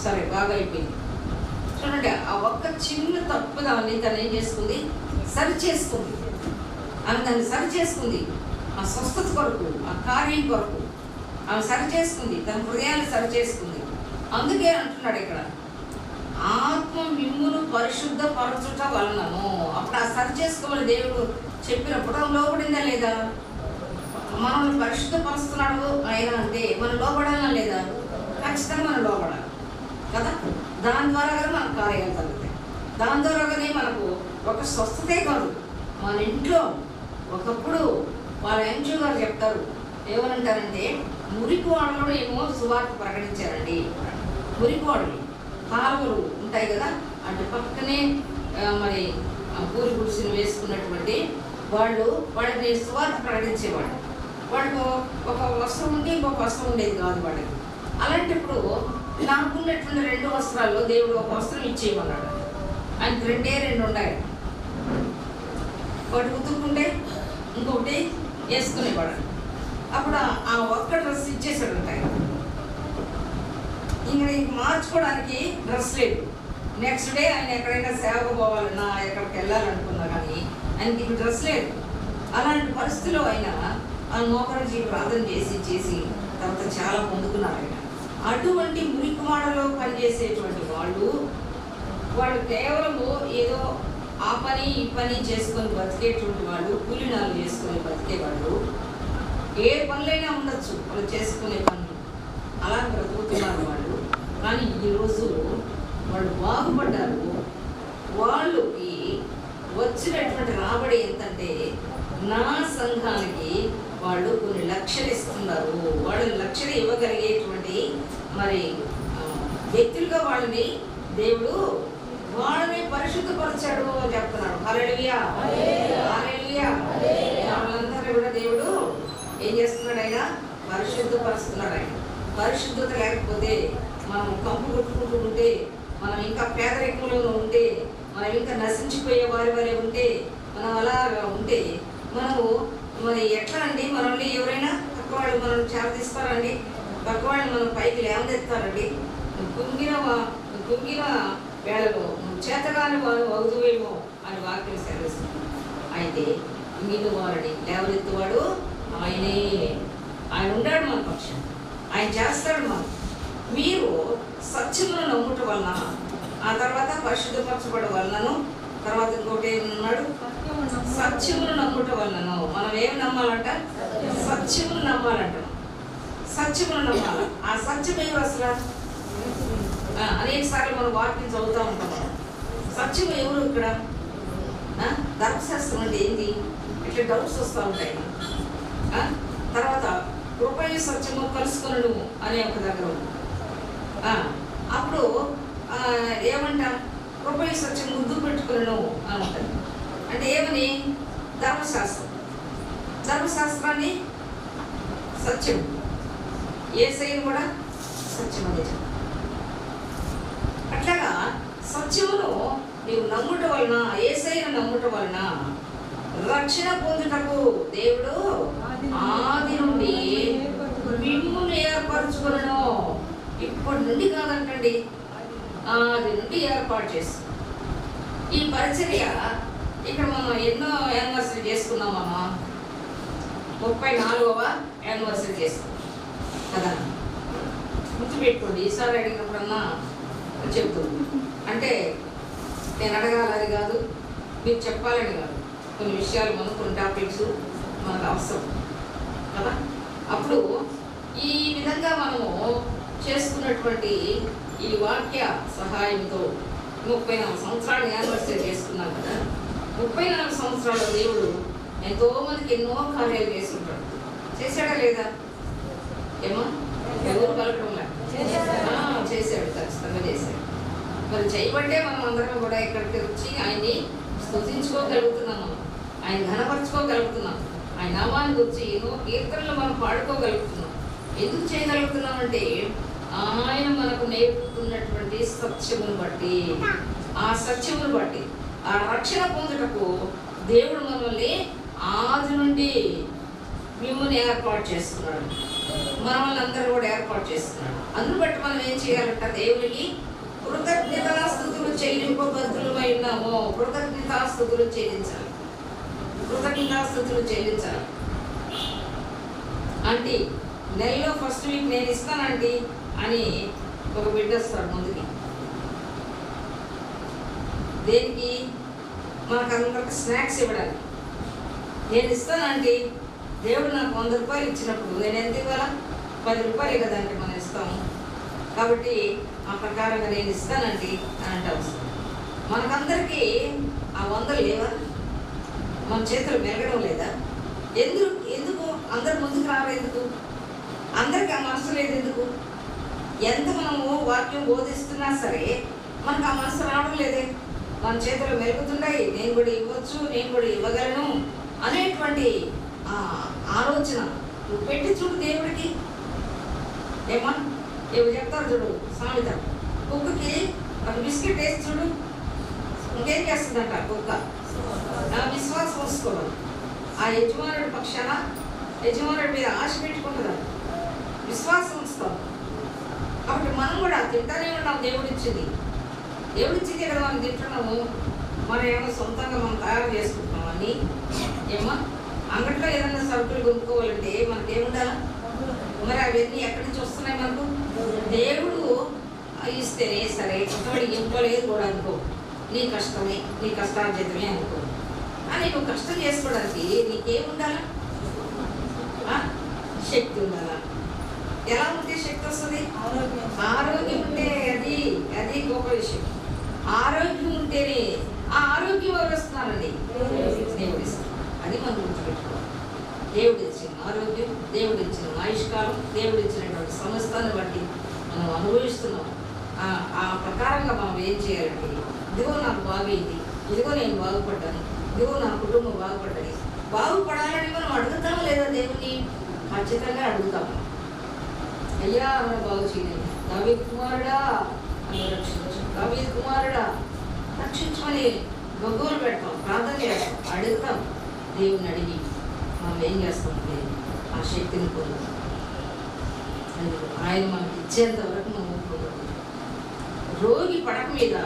Speaker 1: సరే, బాగా అయిపోయింది. చూడండి, ఆ ఒక్క చిన్న తప్పు దాన్ని తను ఏం చేసుకుంది, సరి చేసుకుంది. ఆమె దాన్ని సరి చేసుకుంది. ఆ స్వస్థత కొరకు, ఆ కార్యం కొరకు ఆమె సరి చేసుకుంది. తన హృదయాన్ని సరి చేసుకుంది. అందుకే అంటున్నాడు ఇక్కడ, ఆత్మ మిమ్మును పరిశుద్ధ పరచుట వలనను. అప్పుడు ఆ సరి చేసుకోమని దేవుడు చెప్పినప్పుడు లోబడిందా లేదా? మనల్ని పరిశుద్ధపరుస్తున్నాడు ఆయన అంటే మనం లోబడాలా లేదా? ఖచ్చితంగా మనం లోబడాలి కదా. దాని ద్వారాగానే మనకు కార్యాలు జరుగుతాయి. దాని ద్వారాగానే మనకు ఒక స్వస్థతే కాదు, మన ఇంట్లో ఒకప్పుడు వాళ్ళ ఎంజీ గారు చెప్తారు, ఏమనంటారంటే, మురికివాడలో ఏమో సువార్త ప్రకటించారండి. మురికివాడలు కాలువలు ఉంటాయి కదా, అటు పక్కనే మరి పూరి గుడిసెలు వేసుకున్నటువంటి వాళ్ళు వాళ్ళని సువార్త ప్రకటించేవాళ్ళు. వాళ్ళకు ఒక వస్త్రం ఉంటే ఇంకొక వస్త్రం ఉండేది కాదు వాళ్ళకి. అలాంటప్పుడు నాకున్నటువంటి 2 వస్త్రాల్లో దేవుడు ఒక వస్త్రం ఇచ్చేయమన్నాడు. ఆయనకు 2 ఉన్నాయి. ఒకటి ఉతుక్కుంటే ఇంకొకటి వేసుకునేవాడు. అప్పుడు ఆ ఒక్క డ్రెస్ ఇచ్చేసాడు ఉంటాయి. ఇంక మార్చుకోవడానికి డ్రెస్ లేదు. నెక్స్ట్ డే ఆయన ఎక్కడైనా సేవకు పోవాలన్నా, ఎక్కడికి వెళ్ళాలనుకున్నా కానీ ఆయనకి ఇంక డ్రెస్ లేదు. అలాంటి పరిస్థితిలో ఆయన ఆ మోకరించి ప్రార్థన చేసి తర్వాత చాలా పొందుకున్నారు ఆయన. అటువంటి మురికివాడలో పనిచేసేటువంటి వాళ్ళు కేవలము ఏదో ఆ పని ఈ పని చేసుకొని బతికేటువంటి వాళ్ళు, కూలినాలు చేసుకొని బతికేవాళ్ళు. ఏ పనులైనా ఉండొచ్చు వాళ్ళు చేసుకునే పనులు, అలా బ్రతుకుతున్నారు వాళ్ళు. కానీ ఈరోజు వాళ్ళు బాగుపడ్డారు. వాళ్ళకి వచ్చినటువంటి రాబడి ఎంతంటే, నా సంఘానికి వాళ్ళు కొన్ని లక్షలు ఇస్తున్నారు. వాళ్ళు లక్షలు ఇవ్వగలిగేటువంటి మరి వ్యక్తులుగా వాళ్ళని దేవుడు వాళ్ళని పరిశుద్ధపరిచాడు చెప్తున్నాడు. హల్లెలూయా, హల్లెలూయా. వాళ్ళందరినీ కూడా దేవుడు ఏం చేస్తున్నాడు? ఆయన పరిశుద్ధపరుస్తున్నాడు. ఆయన పరిశుద్ధత లేకపోతే, మనం కంపు కొట్టుకుంటూ ఉంటే, మనం ఇంకా పేదరికంలో ఉంటే, మనం ఇంకా నశించిపోయే వారి వలె ఉంటే, మనం అలా ఉంటే మనము మరి ఎట్లా అండి? మనల్ని ఎవరైనా పక్కవాళ్ళు మనం చేరదీస్తారండి? పక్కవాళ్ళు మనం పైకి లేవనెత్తారండి? కుంగిన వేళలో చేతగాని వారు అవుతువేమో అని వాక్యం సెలవిస్తుంది. అయితే మీద వారిని లేవనెత్తువాడు ఆయనే. ఆయన ఉన్నాడు మన పక్షం, ఆయన చేస్తాడు. మీరు సత్యమును నమ్ముట వలన, ఆ తర్వాత పరిశుద్ధపరచబడి వలనను, తర్వాత ఇంకోటి ఏమన్నాడు? సత్యమును నమ్ముట వలనను. మనం ఏమి నమ్మాలంట? సత్యమును నమ్మాలంట. సత్యమును నమ్మాలి. ఆ సత్యం ఏమి అసలు? అనేక సార్లు మనం వాక్యం చదువుతూ ఉంటాం. సత్యం ఎవరు ఇక్కడ? ధర్మశాస్త్రం అంటే ఏంది? ఇట్లా డౌట్స్ వస్తూ ఉంటాయి. తర్వాత కృపయు సత్యము కలుసుకొనడు అనే ఒక దగ్గర ఉంది. అప్పుడు ఏమంటాం? కృపయు సత్యం ముద్దు పెట్టుకును అని ఉంటుంది. అంటే ఏమని? ధర్మశాస్త్రం. ధర్మశాస్త్రాన్ని సత్యం, యేసయ్యను కూడా సత్యం అనే చెప్పాలి. అట్లాగా సత్యమును నీవు నమ్ముట వలన, యేసయ్యను నమ్ముట వలన రక్షణ పొందుటకు దేవుడు ఆది నుండి మిమ్మును ఏర్పరచుకును. ఇప్పటి నుండి కాదంటండి, ఆది నుండి ఏర్పాటు చేస్తుంది. ఈ పరిచర్య ఇక్కడ మనం ఎన్నో యానివర్సరీ చేసుకున్నామమ్మా. 34వ యానివర్సరీ చేసుకున్నాం కదా. గుర్తుపెట్టుకోండి, ఈసారి అడిగినప్పుడన్నా చెప్తుంది. అంటే నేను అడగాలని కాదు, మీరు చెప్పాలని కాదు. కొన్ని విషయాలు మనం, కొన్ని టాపిక్స్ మనకు అవసరం కదా. అప్పుడు ఈ విధంగా మనము చేసుకున్నటువంటి ఈ వాక్య సహాయంతో 34 సంవత్సరాలు యానివర్సరీ చేసుకున్నాం కదా. 34 సంవత్సరాల దేవుడు ఎంతోమందికి ఎన్నో కార్యాలు చేసి ఉంటాడు. చేశాడా లేదా? ఏమో ఎవరు కలపడం లేదు, చేశాడు, ఖచ్చితంగా చేశాడు. మరి చేయబట్టే మనం అందరం కూడా ఇక్కడికి వచ్చి ఆయన్ని స్తుతించుకోగలుగుతున్నాం, ఆయన ఘనపరచుకోగలుగుతున్నాం, ఆయన నామాన్ని గురించి ఎన్నో కీర్తనలు మనం పాడుకోగలుగుతున్నాం. ఎందుకు చేయగలుగుతున్నామంటే ఆయన మనకు నేర్పుతున్నటువంటి సత్యమును బట్టి, ఆ సత్యమును బట్టి, ఆ రక్షణ పొందుటకు దేవుడు మనల్ని ఆది నుండి మిమ్మల్ని ఏర్పాటు చేస్తున్నాడు, మనల్ని అందరూ కూడా ఏర్పాటు చేస్తున్నాడు. అందును బట్టి మనం ఏం చేయాలంట? దేవునికి కృతజ్ఞతాస్తుతులు చెల్లింపబద్ధులమై ఉన్నాము. కృతజ్ఞతాస్తుతులు చెల్లించాలి, కృతజ్ఞతాస్తుతులు చెల్లించాలి. అంటే నెలలో ఫస్ట్ వీక్ నేను ఇస్తానండి అని ఒక బిడ్డ వస్తాడు ముందుకి. దేనికి? మనకు అందరికి స్నాక్స్ ఇవ్వడానికి. నేను ఇస్తానండి, దేవుడు నాకు 100 రూపాయలు ఇచ్చినప్పుడు నేను ఎంత ఇవ్వాలా? 10 రూపాయలు కదండి మనం ఇస్తాము. కాబట్టి ఆ ప్రకారంగా నేను ఇస్తానండి అని అంటే వస్తుంది. మనకందరికీ ఆ 100 లేవా? మన చేతులు మెరగడం లేదా? ఎందుకు అందరు ముందుకు రావడం? ఎందుకు అందరికి ఆ మనసు లేదు? ఎందుకు? ఎంత మనము వాక్యం బోధిస్తున్నా సరే మనకు ఆ మనసు రావడం లేదే. మన చేతులు మెరుగుతున్నాయి, నేను కూడా ఇవ్వచ్చు, నేను కూడా ఇవ్వగలను అనేటువంటి ఆలోచన నువ్వు పెట్టి చూడు దేవుడికి. ఏమా ఏమో చెప్తారు చూడు సామెత, కుక్కకి ఒక బిస్కెట్ వేసి చూడు, ఇంకేం చేస్తుందంట కుక్క? విశ్వాసం ఉంచుకోవాలి. ఆ యజమానుడి పక్షాన యజమానుడి మీద ఆశ పెట్టుకుంటుందంట, విశ్వాసం ఉంచుతాం. కాబట్టి మనం కూడా తింటానే ఉన్నాం. దేవుడిచ్చింది కదా మనం తింటున్నాము. మనం ఏమో సొంతంగా మనం తయారు చేసుకుంటున్నాం అని. ఏమో అంగట్లో ఏదైనా సరుకులు కొనుక్కోవాలంటే మనకి ఏముండాలా? మరి అవన్నీ ఎక్కడి నుంచి వస్తున్నాయి మనకు? దేవుడు ఇస్తేనే సరే, వాడు ఇంకోలేదు కూడా అనుకో, నీ కష్టమే, నీ కష్టార్జితమే అనుకో. అని నువ్వు కష్టం చేసుకోవడానికి నీకేముండాలా? శక్తి ఉండాలా? ఎలా ఉంటే శక్తి వస్తుంది? ఆరోగ్యం ఉంటే అది గొప్ప విషయం. ఆరోగ్యం ఉంటేనే ఆ ఆరోగ్యం ఎవరు వస్తున్నారండి? దేవుడు ఇస్తారు. అది మనం గుర్తుపెట్టుకోవాలి. దేవుడు ఇచ్చిన ఆరోగ్యం, దేవుడు ఇచ్చిన ఆయుష్కాలం, దేవుడు ఇచ్చినటువంటి సమస్తాన్ని బట్టి మనం అనుభవిస్తున్నాం. ఆ ప్రకారంగా మనం ఏం చేయాలంటే, ఇదిగో నాకు బాగైంది, ఇదిగో నేను బాగుపడ్డాను, ఇదిగో నా కుటుంబం బాగుపడ్డది. బాగుపడాలని మనం అడుగుతామా లేదా దేవుని? ఖచ్చితంగా అడుగుతాము. అయ్యా మనం బాగు చేయండి, దావీదు కుమారుడా రక్షించు, దావీదు కుమారుడా రక్షించమని గొగ్గోలు పెడతాం, ప్రార్థన చేస్తాం, అడుగుతాం. దేవుని అడిగి మనం ఏం చేస్తామంటే ఆ శక్తిని పొందుతాం. ఆయన మనకి ఇచ్చేంత వరకు మనం పొందుతాం. రోగి పడక మీద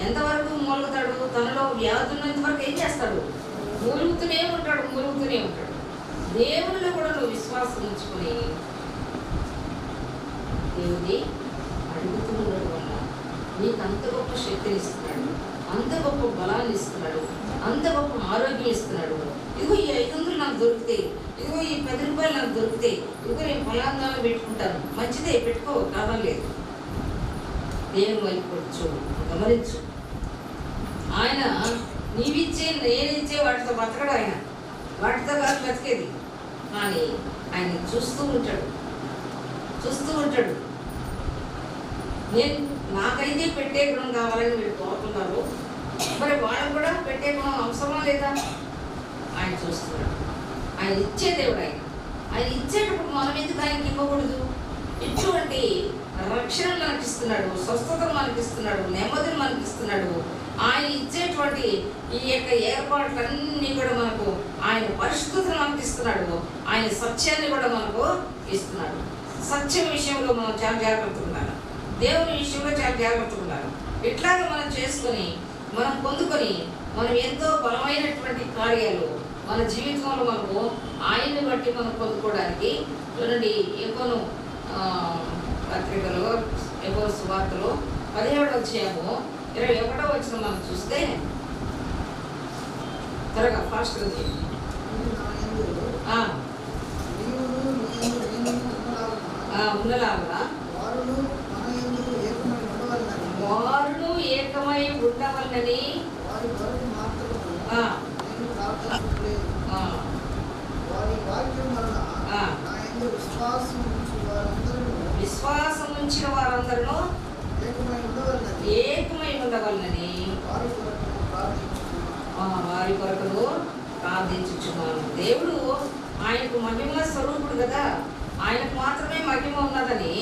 Speaker 1: ఎంతవరకు మూలుగుతాడు? తనలో వ్యాధి ఉన్నంత వరకు ఏం చేస్తాడు? మూలుగుతూనే ఉంటాడు. దేవునిలో కూడా నువ్వు విశ్వాసం ఉంచుకొని దేవుని అడుగుతూ ఉండడం వల్ల నీకు అంత గొప్ప శక్తిని ఇస్తున్నాడు, అంత గొప్ప బలాన్ని ఇస్తున్నాడు, అంత గొప్ప ఆరోగ్యం ఇస్తున్నాడు. ఇదిగో ఈ 500 నాకు దొరికితే, ఇదిగో ఈ 10 రూపాయలు నాకు దొరికితే, ఇదిగో నేను ఫలాంగాలు పెట్టుకుంటాను. మంచిదే, పెట్టుకో, కాదలేదు. దేవుని వైపు చూడు, గమనించు. ఆయన నీవిచ్చే నేనిచ్చే వాటితో బతకడు. ఆయన వాటితో కాదు బతికేది, కానీ ఆయన చూస్తూ ఉంటాడు. నేను నాకైతే పెట్టే గుణం కావాలని మీరు కోరుతున్నారు, మరి వాళ్ళకు కూడా పెట్టే గుణం అవసరమా లేదా? ఆయన చూస్తున్నాడు. ఆయన ఇచ్చే దేవుడు. ఆయన ఇచ్చేటప్పుడు మనం ఎందుకు ఆయనకి ఇవ్వకూడదు? ఇటువంటి రక్షణ మనకిస్తున్నాడు, స్వస్థతను మనకిస్తున్నాడు, నెమ్మదిని మనకిస్తున్నాడు. ఆయన ఇచ్చేటువంటి ఈ యొక్క ఏర్పాట్లన్నీ కూడా మనకు ఆయన పరిశుద్ధతను మనకి ఇస్తున్నాడు. ఆయన సత్యాన్ని కూడా మనకు ఇస్తున్నాడు. సత్యం విషయంలో మనం చాలా జాగ్రత్తగా ఉండాలి. దేవుని విషయంలో చాలా జాగ్రత్తగా ఉండాలి. ఇట్లాగా మనం చేసుకొని మనం పొందుకొని మనం ఎంతో బలమైనటువంటి కార్యాలు మన జీవితంలో మనకు ఆయన్ని బట్టి మనం పొందుకోవడానికి చూడండి. ఎకోను పత్రికలో, ఎకో సువార్తలో 17వ అధ్యాయము 21వ వచనం మనం చూస్తే, త్వరగా ఫాస్ట్గా ఉన్నలాగా వారును ఏకమై ఉండవలనని విశ్వాసం ఉంచిన వారందరూ ఏకమై ఉండవలనని వారి కొరకు ప్రార్థించుచున్నాను. దేవుడు ఆయనకు మహిమ స్వరూపుడు కదా, ఆయనకు మాత్రమే మహిమ ఉన్నదని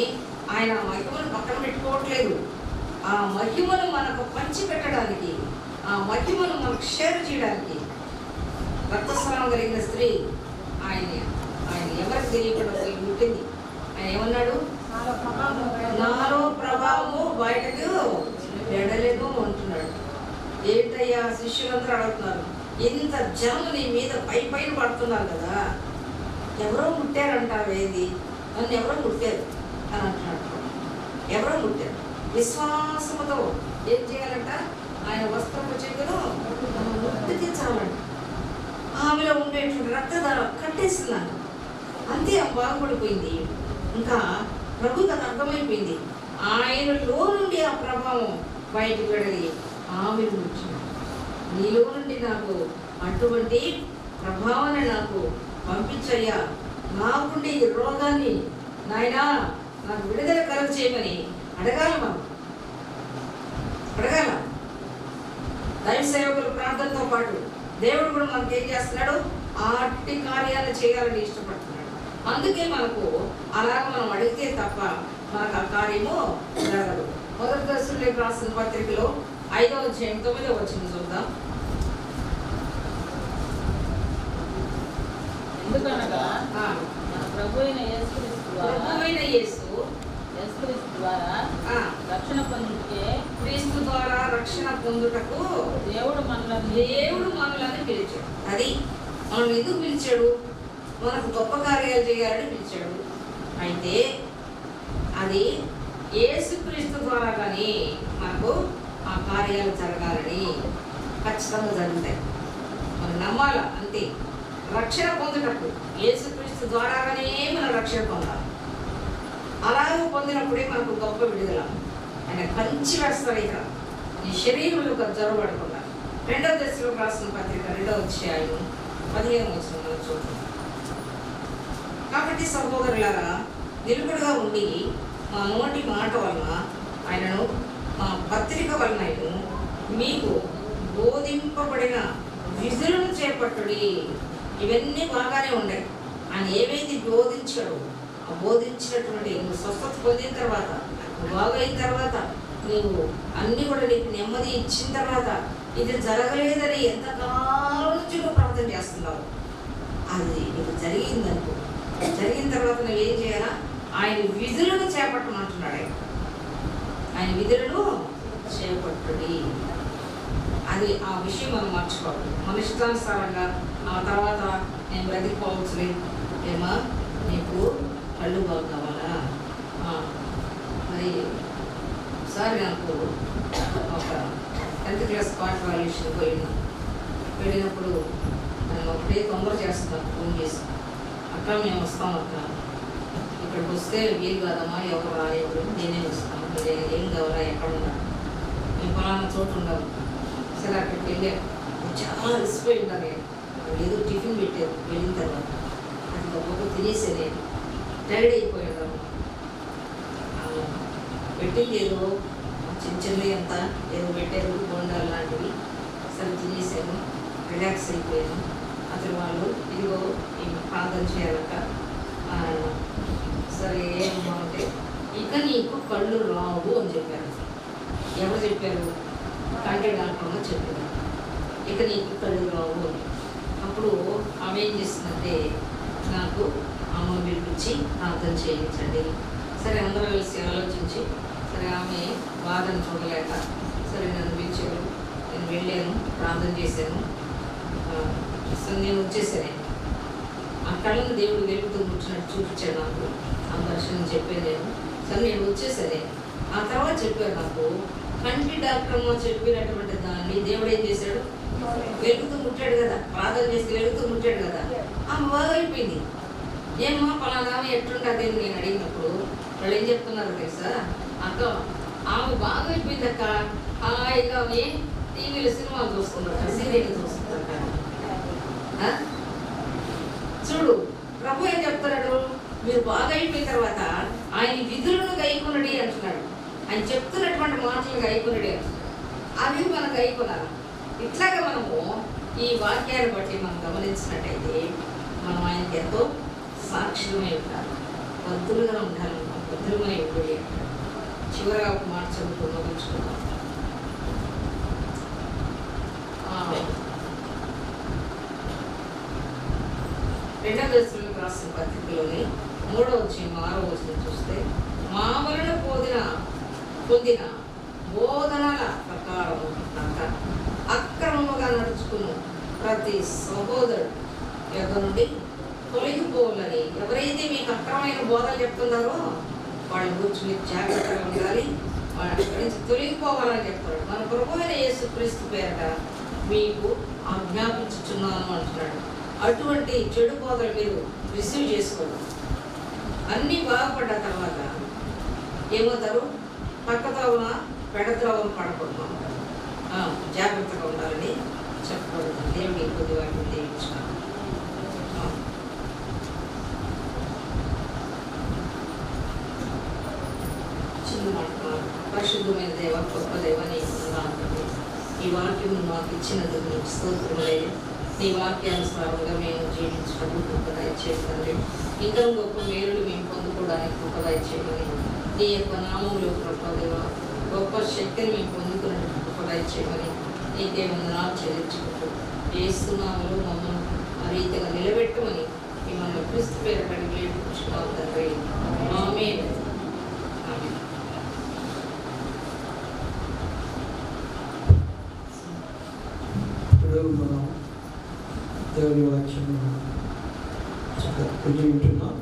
Speaker 1: ఆయన మహిమను పక్కన పెట్టుకోవట్లేదు. ఆ మహిమను మనకు పంచి పెట్టడానికి, ఆ మహిమను మనకు షేర్ చేయడానికి రక్తస్రావం కలిగిన స్త్రీ ఆయన ఆయన ఎవరికి తెలియకుండా పోయి పుట్టింది. ఆయన ఏమన్నాడు? నాలో ప్రభావము బయటకు ఎడలేను అంటున్నాడు. ఏంటయ్యా శిష్యులందరూ అడుగుతున్నారు, ఇంత జనం నీ మీద పైన పడుతున్నారు కదా, ఎవరో ముట్టారంటారు, ఏది నన్ను ఎవరో ముట్టారు అని అంటున్నాడు. ఎవరో ముట్టారు. విశ్వాసముతో ఏం చేయాలంట? ఆయన వస్త్రపు చెక్కును ముట్టికి చాలంట. ఆమెలో ఉండేటువంటి రక్తధార కట్టేస్తున్నాను. అంతే బాగుపడిపోయింది. ఇంకా ప్రభుకి అది అర్థమైపోయింది. ఆయనలో నుండి ఆ ప్రభావం బయటకు వెళ్ళి ఆమె వచ్చింది. నీలో నుండి నాకు అటువంటి ప్రభావాన్ని నాకు పంపించయ్యా, నాకుండి ఈ రోగాన్ని నాయనా నాకు విడుదల కలుగ చేయమని అడగాల. మనం అడగాల. దైవ సేవకుల ప్రార్థనతో పాటు దేవుడు కూడా మనకి ఏం చేస్తున్నాడు? ఆటి కార్యాలు చేయాలని ఇష్టపడుతున్నాడు. అందుకే మనకు అలాగ మనం అడిగితే తప్ప మనకు ఆ కార్యము జరగదు. మొదటి దశలోకి రాసిన పత్రికలో 5వ అధ్యాయం 9వ వచనం చూద్దాం.
Speaker 2: ఎందుకనగా ప్రభు అయిన యేసు ద్వారా రక్షణ పొందుటకే,
Speaker 1: క్రీస్తు ద్వారా రక్షణ పొందుటకు
Speaker 2: దేవుడు
Speaker 1: మనల్ని పిలిచాడు. అది మనం ఎందుకు పిలిచాడు? మనకు గొప్ప కార్యాలు చేయాలని పిలిచాడు. అయితే అది యేసుక్రీస్తు ద్వారా కానీ మనకు ఆ కార్యాలు జరగాలని ఖచ్చితంగా జరుగుతాయి. మనం నమ్మాల. అంతే. రక్షణ పొందుటకు యేసుక్రీస్తు ద్వారాగానే మనం రక్షణ పొందాలి. అలాగే పొందినప్పుడే మనకు గొప్ప విడుదల. ఆయన కంచి వేస్తారు. ఇక ఈ శరీరంలో జరగబడకుండా 2వ దశలోకి రాసిన పత్రిక 2వ అధ్యాయం 15వ వచనం మనం చూద్దాం. కాబట్టి సహోదరులారా, నిలుపుడుగా ఉండి మా నోటి మాట వలన ఆయనను, మా పత్రిక వలన మీకు బోధింపబడిన విధులను చేపట్టుడి. ఇవన్నీ బాగానే ఉన్నాయి. ఆయన ఏవైతే బోధించాడో ఆ బోధించినటువంటి నువ్వు స్వస్థత పొందిన తర్వాత, బాగైన తర్వాత, నువ్వు అన్నీ కూడా నీకు నెమ్మది ఇచ్చిన తర్వాత, ఇది జరగలేదని ఎంతకాలం నుంచి నువ్వు ప్రార్థన చేస్తున్నావు, అది నీకు జరిగిందనుకో. జరిగిన తర్వాత నువ్వేం చేయాలా? ఆయన విధులను చేపట్టమంటున్నాడు. ఆయన విధులను చేపట్టుడి. అది ఆ విషయం మనం మర్చిపోవాలి. మన ఇష్టానుసారంగా ఆ తర్వాత నేను బ్రతికిపోవచ్చులే, ఏమా నీకు కళ్ళు బాగు కావాలా? మరి ఒకసారి నాకు ఒక 10th క్లాస్ పాట వాల్యూషన్ వెళ్ళినప్పుడు నేను ఒకటే తొందర చేస్తున్నాను. ఫోన్ చేసి, అక్క మేము వస్తాం అక్క, ఇక్కడికి వస్తే వీలు కాదమ్మా, ఎవరు రాలేవు, నేనే వస్తాను, మీరు ఏం కావాలా, ఎక్కడ ఉన్నారు, మేము పలానా చోటు ఉండవు. సరే అక్కడికి వెళ్ళా. చాలా అలసిపోయి ఉంటాను. ఏదో టిఫిన్ పెట్టారు. వెళ్ళిన తర్వాత అది గొప్ప తినేసే నేను టైర్డ్ అయిపోయాను. పెట్టింది ఏదో చిన్నవి అంత ఏదో పెట్టారు, బొండాలు లాంటివి. సరే తినేసాను, రిలాక్స్ అయిపోయాను. అతను వాళ్ళు ఇదిగో ఈ ప్రార్థన చేయాలట. సరే ఏమమ్మా అంటే, ఇక నీకు కళ్ళు రావు అని చెప్పారు. ఎవరు చెప్పారు? కంటి డాక్టర్గా చెప్పారు. ఇక నీకు కళ్ళు రావు అని. అప్పుడు ఆమె ఏం చేస్తుందంటే, నాకు అమ్మ పిలిపించి ప్రార్థన చేయించండి. సరే అందరూ కలిసి ఆలోచించి, సరే ఆమె బాధను చూడలేక సరే నన్ను పిలిచారు. నేను వెళ్ళాను, ప్రార్థన చేశాను. సరే నేను వచ్చేసాను. ఆ కళ్ళను దేవుడు వెలుగుతూ కూర్చున్నట్టు చూపించాడు నాకు. ఆ దర్శనం చెప్పాను నేను. సరే నేను వచ్చేసాను. ఆ తర్వాత చెప్పారు నాకు, కంటి డాక్టర్ అమ్మ చెప్పినటువంటి దాన్ని దేవుడు ఏం చేశాడు? వెలుగుతూ ముట్టాడు కదా, ప్రార్థన చేసి వెలుగుతూ ముట్టాడు కదా. ఆమె బాగా అయిపోయింది. ఏమ్మా పలానా ఎట్లుంటుంది అని నేను అడిగినప్పుడు వాళ్ళు ఏం చెప్తున్నారు తెలుసా? అక్క ఆమె బాగా అయిపోయింది అక్క, హాయిగా ఆమె టీవీలో సినిమాలు చూస్తున్నారు, సీరియల్ చూస్తున్నారు. చూడు ప్రభు ఏం చెప్తున్నాడు? మీరు బాగా అయిపోయిన తర్వాత ఆయన విధులను గైకొనడి అంటున్నాడు. ఆయన చెప్తున్నటువంటి మాటలు గైకొనడి అంటున్నాడు. అవి మనం గైకొనాలి. ఇట్లాగా మనము ఈ వాక్యాన్ని బట్టి మనం గమనించినట్టయితే మనం ఆయనకి ఎంతో సాక్షులమై ఉండాలి, బద్ధులుగా ఉండాలి, బద్ధులమై ఉండాలి. చివరిగా ఒక మాట చదువుతూ ముగించుకున్నాం. 2వ దశలకు రాసిన పత్రికలోని 3వ అధ్యాయం 6వ వచనం చూస్తే, మా వలన పొందిన బోధనల ప్రకారము కాక అక్రమముగా నడుచుకున్న ప్రతి సహోదరుడు యొద్ద నుండి తొలగిపోవాలని, ఎవరైతే మీకు అక్రమమైన బోధలు చెప్తున్నారో వాళ్ళ గురించి మీరు జాగ్రత్తగా ఉండాలి, వాళ్ళ గురించి తొలగిపోవాలని చెప్తాడు. మన ప్రభువైన యేసుక్రీస్తు పేరట మీకు ఆజ్ఞాపించుచున్నాను అంటున్నాడు. అటువంటి చెడు బోధలు మీరు రిసీవ్ చేసుకోవడం, అన్నీ బాగుపడ్డ తర్వాత ఏమవుతారు? పక్కత్రోవన పెడత్రోవన పడకూడదు, జాగ్రత్తగా ఉండాలని చెప్పకూడదు. దేవుడి కొద్ది వాటిని దీవించుకున్నాను. చిన్న మాట, పరిశుద్ధమైన దేవ, గొప్ప దేవ, నీకు ఈ వాక్యం మాకు ఇచ్చినందుకు నీకు స్తోత్రములే. నీ వాక్యానుసారంగా మేము జీవించడం గొప్ప దయచేయండి. ఇంకా గొప్ప మేలులు మేము పొందుకోవడానికి గొప్ప దయచేయమని, నీ యొక్క నామంలో గొప్ప దేవ గొప్ప శక్తిని మేము పొందుకున్నట్టు గొప్ప దయచేయమని నీకే వందనాలు చెల్లించుకుంటూ చేస్తున్నాములు మమ్మల్ని ఆ రీతిగా నిలబెట్టమని మిమ్మల్ని క్రీస్తు పేరు అడిగి లేపుకుంటున్నాం తండ్రి. ఆమేన్.
Speaker 3: మనం దేవుని వాక్యం చక్కగా వింటున్నాం.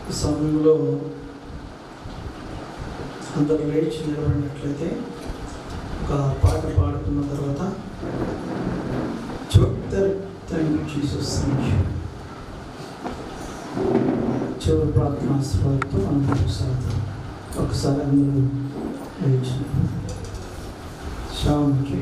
Speaker 3: ఈ సమయంలో అందరూ లేచి నిలబడినట్లయితే ఒక పాట పాడుకున్న తర్వాత చివరి ప్రార్థనా స్వరంతో మనం కొనసాగుతాం. ఒకసారి అందరూ లేచి శాంతి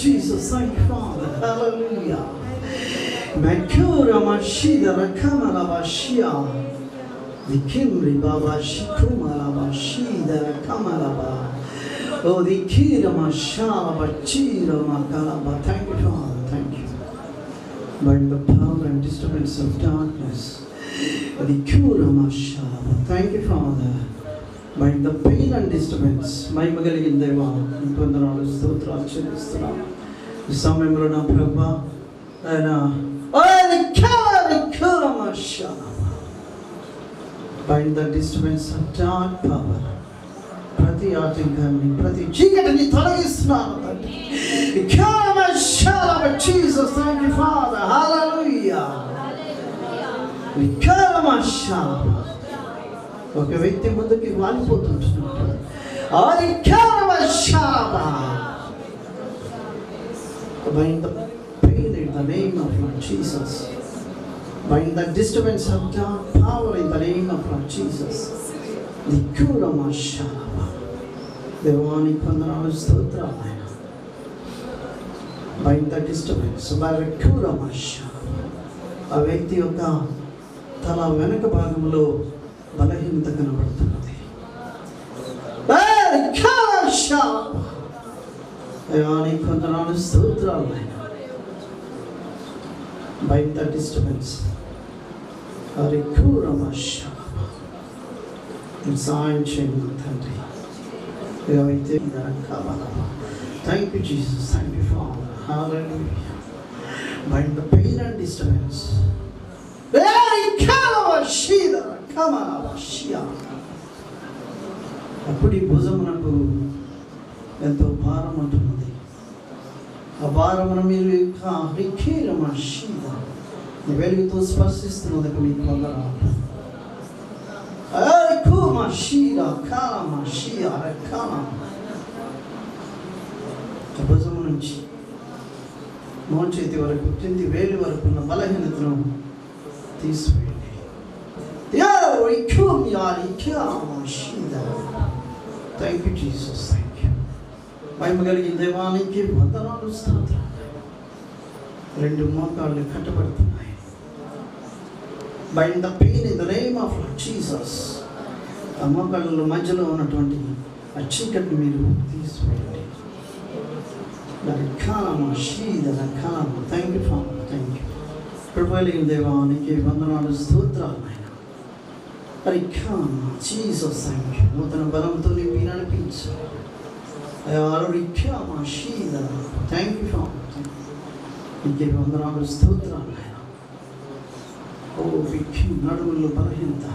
Speaker 3: Jesus, thank you, Father. Hallelujah. Makura Mashida Rakamala Bashia. The Kimri Baba Shikumala Bashida Rakamala. Oh, the Kira Mashala Bachira Makalaba. Thank you, Father. Thank you. By the power and disturbance of darkness, the Kura Mashala. Thank you, Father. By the pain and disturbance, my Magalin Deva, Pandana, Sutra, Chilistra, the Samemra Prabha, and the Karamashala. By the disturbance of dark power, Prati Artingami, Prati Chigatani Tarisna, the Karamashala, but Jesus, thank you, Father, hallelujah. The Karamashala. ఒక వ్యక్తి ముందుకి వాలిపోతుంటున్నాడు. Bind the pain in the name of Lord Jesus. Bind the disturbance of dark power in the name of Lord Jesus. The Kuramashalaba. Devani Pandanalu Stotramayana. Bind the disturbance by the Kuramashalaba. A వ్యక్తి యొక్క తల వెనక భాగంలో బలహీనత కనబడుతున్నది. కొంతనాడు స్తోత్రాలు బయట ద డిస్టర్బెన్స్ అది సాయం చేయండి తండ్రి. ఏవైతే కావాలా. Thank you Jesus, thank you father. Hallelujah. బయట ద పెయిన్ అండ్ డిస్టర్బెన్స్ అప్పుడు ఈ భుజమునకు ఎంతో భారం ఉంటున్నది. ఆ భారమున మీరు వెలుగుతో స్పర్శిస్తున్నది మీకు వందనాలు. Shira Kalama Shia Rakama భుజము నుంచి మోచేతి వరకు కింది వేలి వరకు ఉన్న బలహీనతను తీసివేయండి. Thank you Jesus, thank you. మహిమ కలిగిన దేవానికి వందనాలు, స్తోత్రాలు. రెండు మోకాళ్ళు కట్టబడుతున్నాయి. Bind the pain in the name of Jesus. ఆ మోకాళ్ళ మధ్యలో ఉన్నటువంటి ఆ చీకటిని మీరు తీసివేయండి. Thank you father, thank you. కృపగలిగిన దేవానికి వందనాలు, స్తోత్రాలు నాయన. Jesus, thank you. నూతన బలంతో నింపి నడిపించు. థ్యాంక్ యూ ఫాదర్, నీకే వందనాలు, స్తోత్రాలు నాయన. ఓ విఖ్యం నడుముల్లో బలహీనత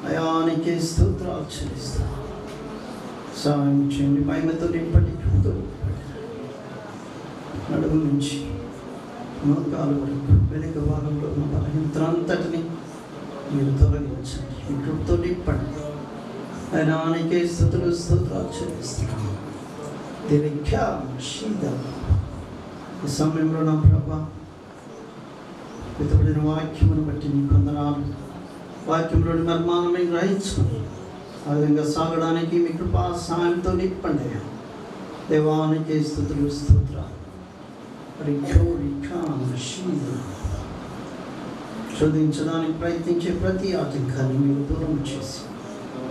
Speaker 3: అయానికి స్తోత్రాలు చెల్లిస్తా. సహాయం చేయండి. మహిమతో నింపటి నడుము నుంచి మోకాలు వరకు వెనుక భాగంలో ఉన్న బలహీనత అంతటిని మీరు తొలగించండి. మీ కృపతో నింపండి. అయానికే స్తుతులు, స్తోత్రాలు చెల్లిస్తున్నాను. ఈ సమయంలో నా ప్రభా పితబడిన వాక్యమును బట్టి నీకు వందనాలు. వాక్యంలోని మర్మాన్ని గ్రహించుకుని ఆ విధంగా సాగడానికి మీ కృపా సహాయంతో నింపండి. దేవానికి స్తుతులు, స్తోత్రాలు. శోధించడానికి ప్రయత్నించే ప్రతి ఆటంకాన్ని మీరు దూరం చేసి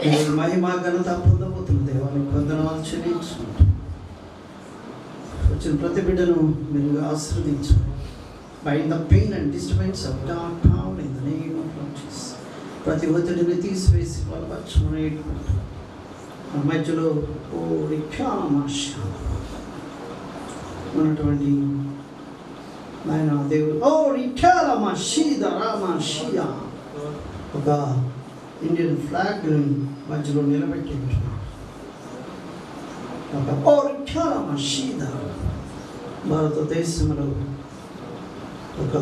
Speaker 3: మీరు మహిమ ఘనత పొందబోతున్న దేవానికి వందనాలు చెల్లించుకుంటూ వచ్చిన ప్రతి బిడ్డను మీరు ఆశీర్వదించండి. Bind the pain and disturbance of dark power in the name of Lord Jesus. ప్రతి ఒత్తిడిని తీసివేసి బలపరచుకునేటువంటి ఆ మధ్యలో ఓ రిక్షామాష ఉన్నటువంటి నాయన దేవుడు ఓ రిక్షాలమాషీద రామాషియా ఒక ఇండియన్ ఫ్లాగ్ని మధ్యలో నిలబెట్టి ఉంటున్నాడు. ఒక ఓ రిక్షాలమాషీద భారతదేశంలో ఒక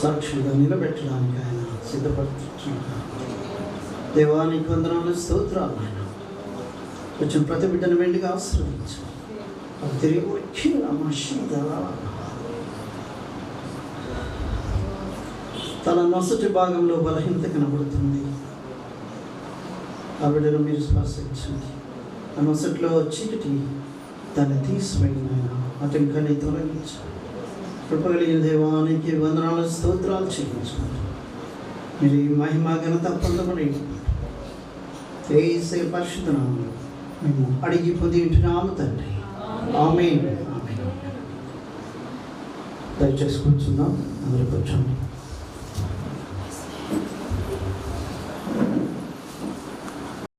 Speaker 3: సాక్షిగా నిలబెట్టడానికి ఆయన సిద్ధపడుతున్నాడు. దేవానికి వందనాలు, స్తోత్రాలు. ఆయన వచ్చిన ప్రతి బిడ్డను వెండిగా ఆశ్రయించు. తిరిగి వచ్చి తన నొసటి భాగంలో బలహీనత కనబడుతుంది. ఆ బిడ్డను మీరు స్పర్శించండి. ఆ నొసటిలో చీకటి దాన్ని తీసివేయండి. ఆయన ఆటంకాన్ని తొలగించు. కృపగలిగిన దేవానికి వందనాలు, స్తోత్రాలు చెల్లించుకుంటారు. మీరు ఈ మహిమ ఘనత పొందమని యేసు పరిశుద్ధ నామములో మేము అడిగి పొంది ఉంటున్నాము తండ్రి. ఆమేన్. దయచేసి కూర్చుందాం. అందరూ కూర్చోండి.